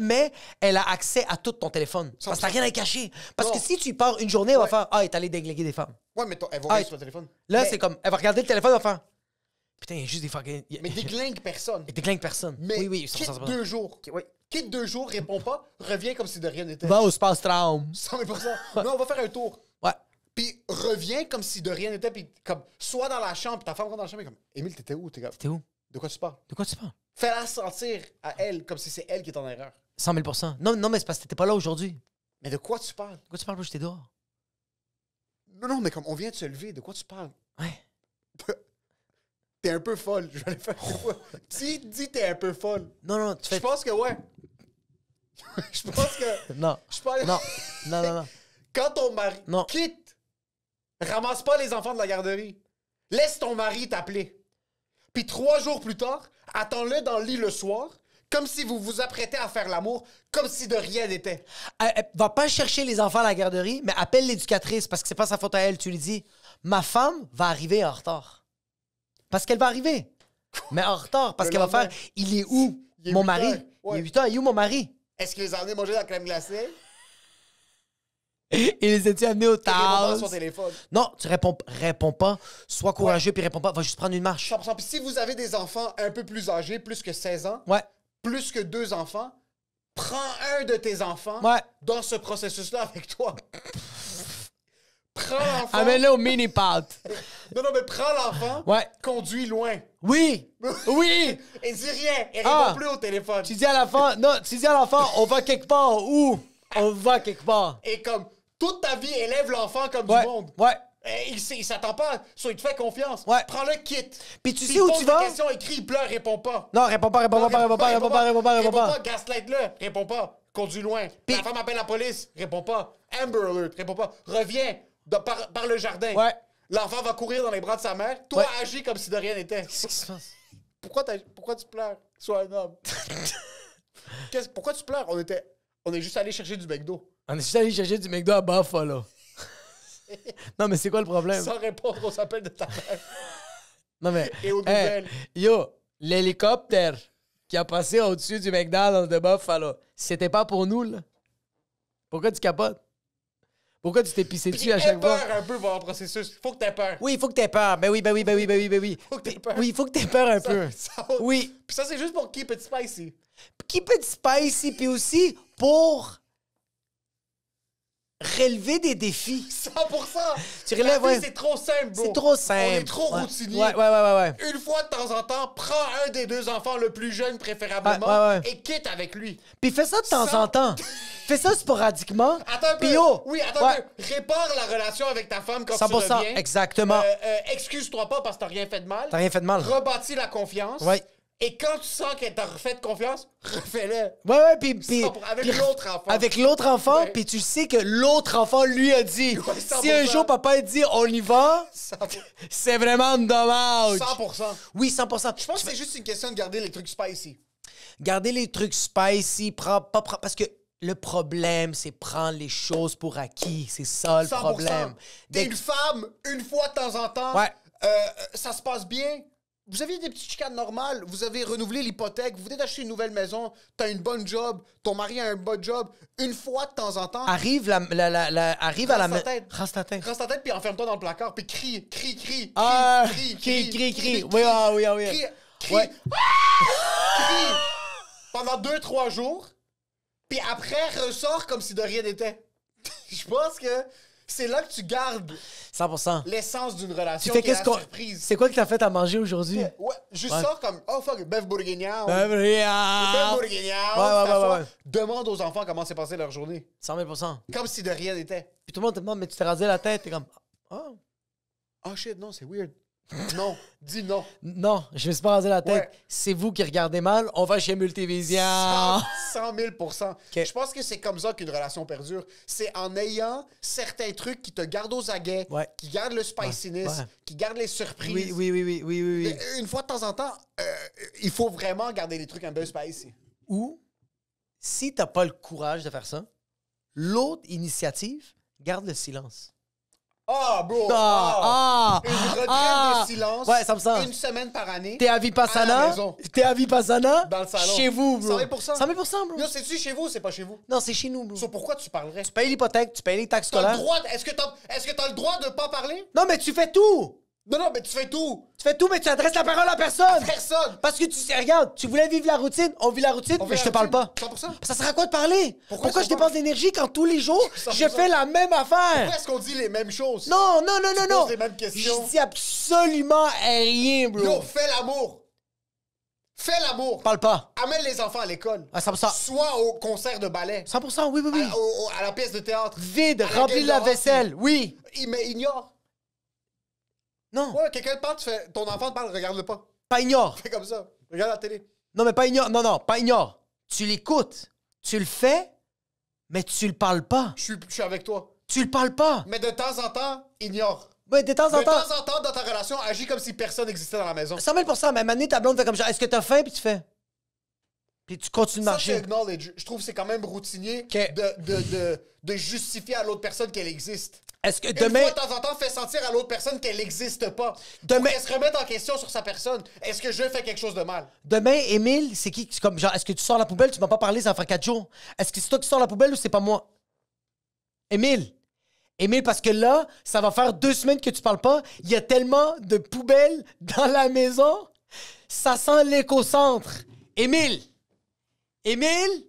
elle a accès à tout ton téléphone. Parce que t'as rien à cacher. Parce Non. que si tu y pars une journée, elle va Ouais. faire, ah, elle est allée déglinguer des femmes. Ouais, mais elle va Ah, regarder sur le téléphone. Là, Mais- c'est comme, elle va regarder le téléphone, elle va faire, putain, il y a juste des fucking... Mais déglingue personne. Et déglingue personne. Mais Oui, quitte 100%. 2 jours. Oui. Quitte 2 jours, réponds pas, reviens comme si de rien n'était. Va au Space Traum. 100%. Non, on va faire un tour. Ouais. Puis reviens comme si de rien n'était. Puis comme, sois dans la chambre, puis ta femme rentre dans la chambre et comme, Émile, t'étais où? T'es où? De quoi tu parles? De quoi tu parles? Fais-la sentir à elle comme si c'est elle qui est en erreur. 100 000%. Non, mais c'est parce que t'étais pas là aujourd'hui. Mais de quoi tu parles? De quoi tu parles, bro? J'étais dehors. Non, mais comme on vient de se lever, de quoi tu parles? Ouais. T'es un peu folle. Je vais aller faire quoi? Dis t'es un peu folle. Non, tu Je fais... pense que ouais. Je pense que. Non. Je pense... Non. Quand ton mari Non. quitte, ramasse pas les enfants de la garderie. Laisse ton mari t'appeler. Puis 3 jours plus tard, attends-le dans le lit le soir. Comme si vous vous apprêtez à faire l'amour, comme si de rien n'était. Va pas chercher les enfants à la garderie, mais appelle l'éducatrice parce que c'est pas sa faute à elle. Tu lui dis, ma femme va arriver en retard. Parce qu'elle va arriver. Mais en retard, parce Le qu'elle va lendemain. faire, il est où, Il est mon 8 mari? heures. Ouais. Il est 8 heures, il est où, mon mari? Est-ce qu'il les a amenés manger de la crème glacée? Il les a-tu amenés au Il répond pas à tas? son téléphone. Non, tu réponds pas. Sois courageux puis réponds pas. Va juste prendre une marche. 100%. Puis si vous avez des enfants un peu plus âgés, plus que 16 ans, Ouais. plus que 2 enfants, prends un de tes enfants Ouais. dans ce processus-là avec toi. Prends l'enfant. Amène-le au mini-pot. Non, mais prends l'enfant. Ouais. Conduis loin. Oui. Oui. Et dis rien. Et Ah. réponds plus au téléphone. Tu dis à l'enfant, non, tu dis à l'enfant, on va quelque part. Où? On va quelque part. Et comme toute ta vie, élève l'enfant comme Ouais. du monde. Ouais. Il s'attend pas, soit il te fait confiance. Ouais. Prends-le, quitte. Puis tu S'il sais où pose tu des vas? questions, il crie, il pleure, réponds pas. Non, réponds pas. Réponds pas. Gaslight-le, réponds pas. Conduis loin. Puis- La femme appelle la police, réponds pas. Amber Alert, réponds pas. Reviens par le jardin. Ouais. L'enfant va courir dans les bras de sa mère. Toi, Ouais. agis comme si de rien n'était. Qu'est-ce qui se passe? Pourquoi tu pleures? Sois un homme. Pourquoi tu pleures? On est juste allé chercher du McDo. On est juste allé chercher du McDo à Buffalo. Non, mais c'est quoi le problème? Sans répondre aux appels de ta mère. Non, mais. Et aux nouvelles. Yo, l'hélicoptère qui a passé au-dessus du McDonald's de Buffalo, c'était pas pour nous, là. Pourquoi tu capotes? Pourquoi tu t'es pissé dessus à chaque fois? Aie peur un peu pendant le processus. Faut que t'aies peur. Oui, il faut que t'aies peur. Ben oui. Faut que t'aies peur. Oui, il faut que t'aies peur un peu. Oui. Puis ça, c'est juste pour keep it spicy. Keep it spicy, puis aussi pour relever des défis. 100%! Tu relèves, La vie, ouais. c'est trop simple, bro. C'est trop simple. On est trop Ouais. routinier. Ouais. Une fois de temps en temps, prends un des deux enfants, le plus jeune préférablement, Ouais. et quitte avec lui. Puis fais ça de temps Sans- en temps. Fais ça sporadiquement. Attends un peu. Puis yo, Oui, attends ouais. un peu. Répare la relation avec ta femme quand 100%, tu reviens. exactement. Excuse-toi pas parce que t'as rien fait de mal. T'as rien fait de mal. Rebâtis la confiance. Ouais. Et quand tu sens qu'elle t'a refait de confiance, refais-le. Ouais, puis Avec l'autre enfant. Avec l'autre enfant, Ouais. puis tu sais que l'autre enfant lui a dit, Ouais, 100%. si un jour papa dit on y va, 100%. c'est vraiment dommage. 100%. Oui, 100%. Je pense que c'est juste une question de garder les trucs spicy. Gardez les trucs spicy, parce que le problème, c'est prendre les choses pour acquis. C'est ça le 100%. problème. T'es une femme, une fois de temps en temps, Ouais. ça se passe bien. Vous avez des petites chicanes normales, vous avez renouvelé l'hypothèque, vous venez d'acheter une nouvelle maison, t'as une bonne job, ton mari a un bon job. Une fois de temps en temps, Arrive arrive à la Rase ta tête. Rase ta tête. rase ta tête puis enferme-toi dans le placard puis crie. Crie. Crie. Oui, oui. Crie. Ouais. Crie. Pendant 2-3 jours, puis après, ressort comme si de rien n'était. Je pense que c'est là que tu gardes 100%. l'essence d'une Tu relation fais qui est qu'est-ce la qu'on... surprise. C'est quoi que t'as fait à manger aujourd'hui? Ouais, je Ouais. sors comme, oh fuck, bœuf bourguignard. Ben, Bœuf brillant. bourguignard. Ouais. t'assois. Demande aux enfants comment s'est passée leur journée. 100 000%. Comme si de rien n'était. Puis tout le monde te demande, mais tu t'es rasé la tête? T'es comme, oh. Oh shit, non, c'est weird. Non, dis non. Non, je me suis pas rasé la tête. Ouais. C'est vous qui regardez mal. On va chez Multivision. 100 000%. Ok. Je pense que c'est comme ça qu'une relation perdure. C'est en ayant certains trucs qui te gardent aux aguets, Ouais. qui gardent le spiciness, Ouais. qui gardent les surprises. Oui. Mais une fois de temps en temps, il faut vraiment garder les trucs un peu spicy. Ou, si t'as pas le courage de faire ça, l'autre initiative, garde le silence. Ah, bro! Une retraite de silence. Ouais, ça me semble. Une semaine par année. T'es à À la Vipassana? maison. T'es à Vipassana? Dans le salon. Chez vous, bro. 100 000%. 100 000%, bro. Yo, c'est-tu chez vous ou c'est pas chez vous? Non, c'est chez nous, bro. So, pourquoi tu parlerais? Tu payes l'hypothèque, tu payes les taxes T'as le scolaires. droit... Est-ce que t'as le droit de pas parler? Non, mais tu fais tout. Non, mais tu fais tout. Tu fais tout, mais tu adresses la parole à personne. Personne. Parce que tu sais, regarde, tu voulais vivre la routine, on vit la routine, On fait mais je te la parle pas. routine, 100%. Ça sert à quoi de parler? Pourquoi je ça dépense parle? de l'énergie quand tous les jours, 100%. je fais la même Pourquoi affaire? est-ce qu'on dit les mêmes choses? Non. poses les mêmes questions. Je dis absolument rien, bro. Yo, fais l'amour. Fais l'amour. Parle pas. Amène les enfants à l'école. À 100%. Soit au concert de ballet. 100%, oui. À la pièce de théâtre. Vide, À la remplis game la de hockey. vaisselle, oui. Mais ignore. Non, Ouais, quelqu'un te parle, ton enfant te parle, regarde-le pas. pas ignore. Fais comme ça. Regarde la télé. Non, mais pas ignore. Non, pas ignore. Tu l'écoutes. Tu le fais, mais tu le parles pas. Je suis avec toi. Tu le parles pas. Mais de temps en temps, ignore. Ouais, de temps en De temps. temps en temps, dans ta relation, agis comme si personne n'existait dans la maison. 100 000%, même année, ta blonde fait comme ça. Est-ce que t'as faim? Puis tu fais. Puis tu continues de Ça, marcher. c'est acknowledge. Je trouve que c'est quand même routinier Ok. de justifier à l'autre personne qu'elle existe. Est-ce que Une demain... fois de temps en temps, fait sentir à l'autre personne qu'elle n'existe pas. Demain- Pour qu'elle se remette en question sur sa personne. Est-ce que je fais quelque chose de mal? Demain, Émile, c'est qui? C'est comme genre, est-ce que tu sors la poubelle? Tu m'as pas parlé, ça va faire 4 jours. Est-ce que c'est toi qui sors la poubelle ou c'est pas moi? Émile. Émile, parce que là, ça va faire 2 semaines que tu parles pas. Il y a tellement de poubelles dans la maison. Ça sent l'éco-centre. Émile. Émile?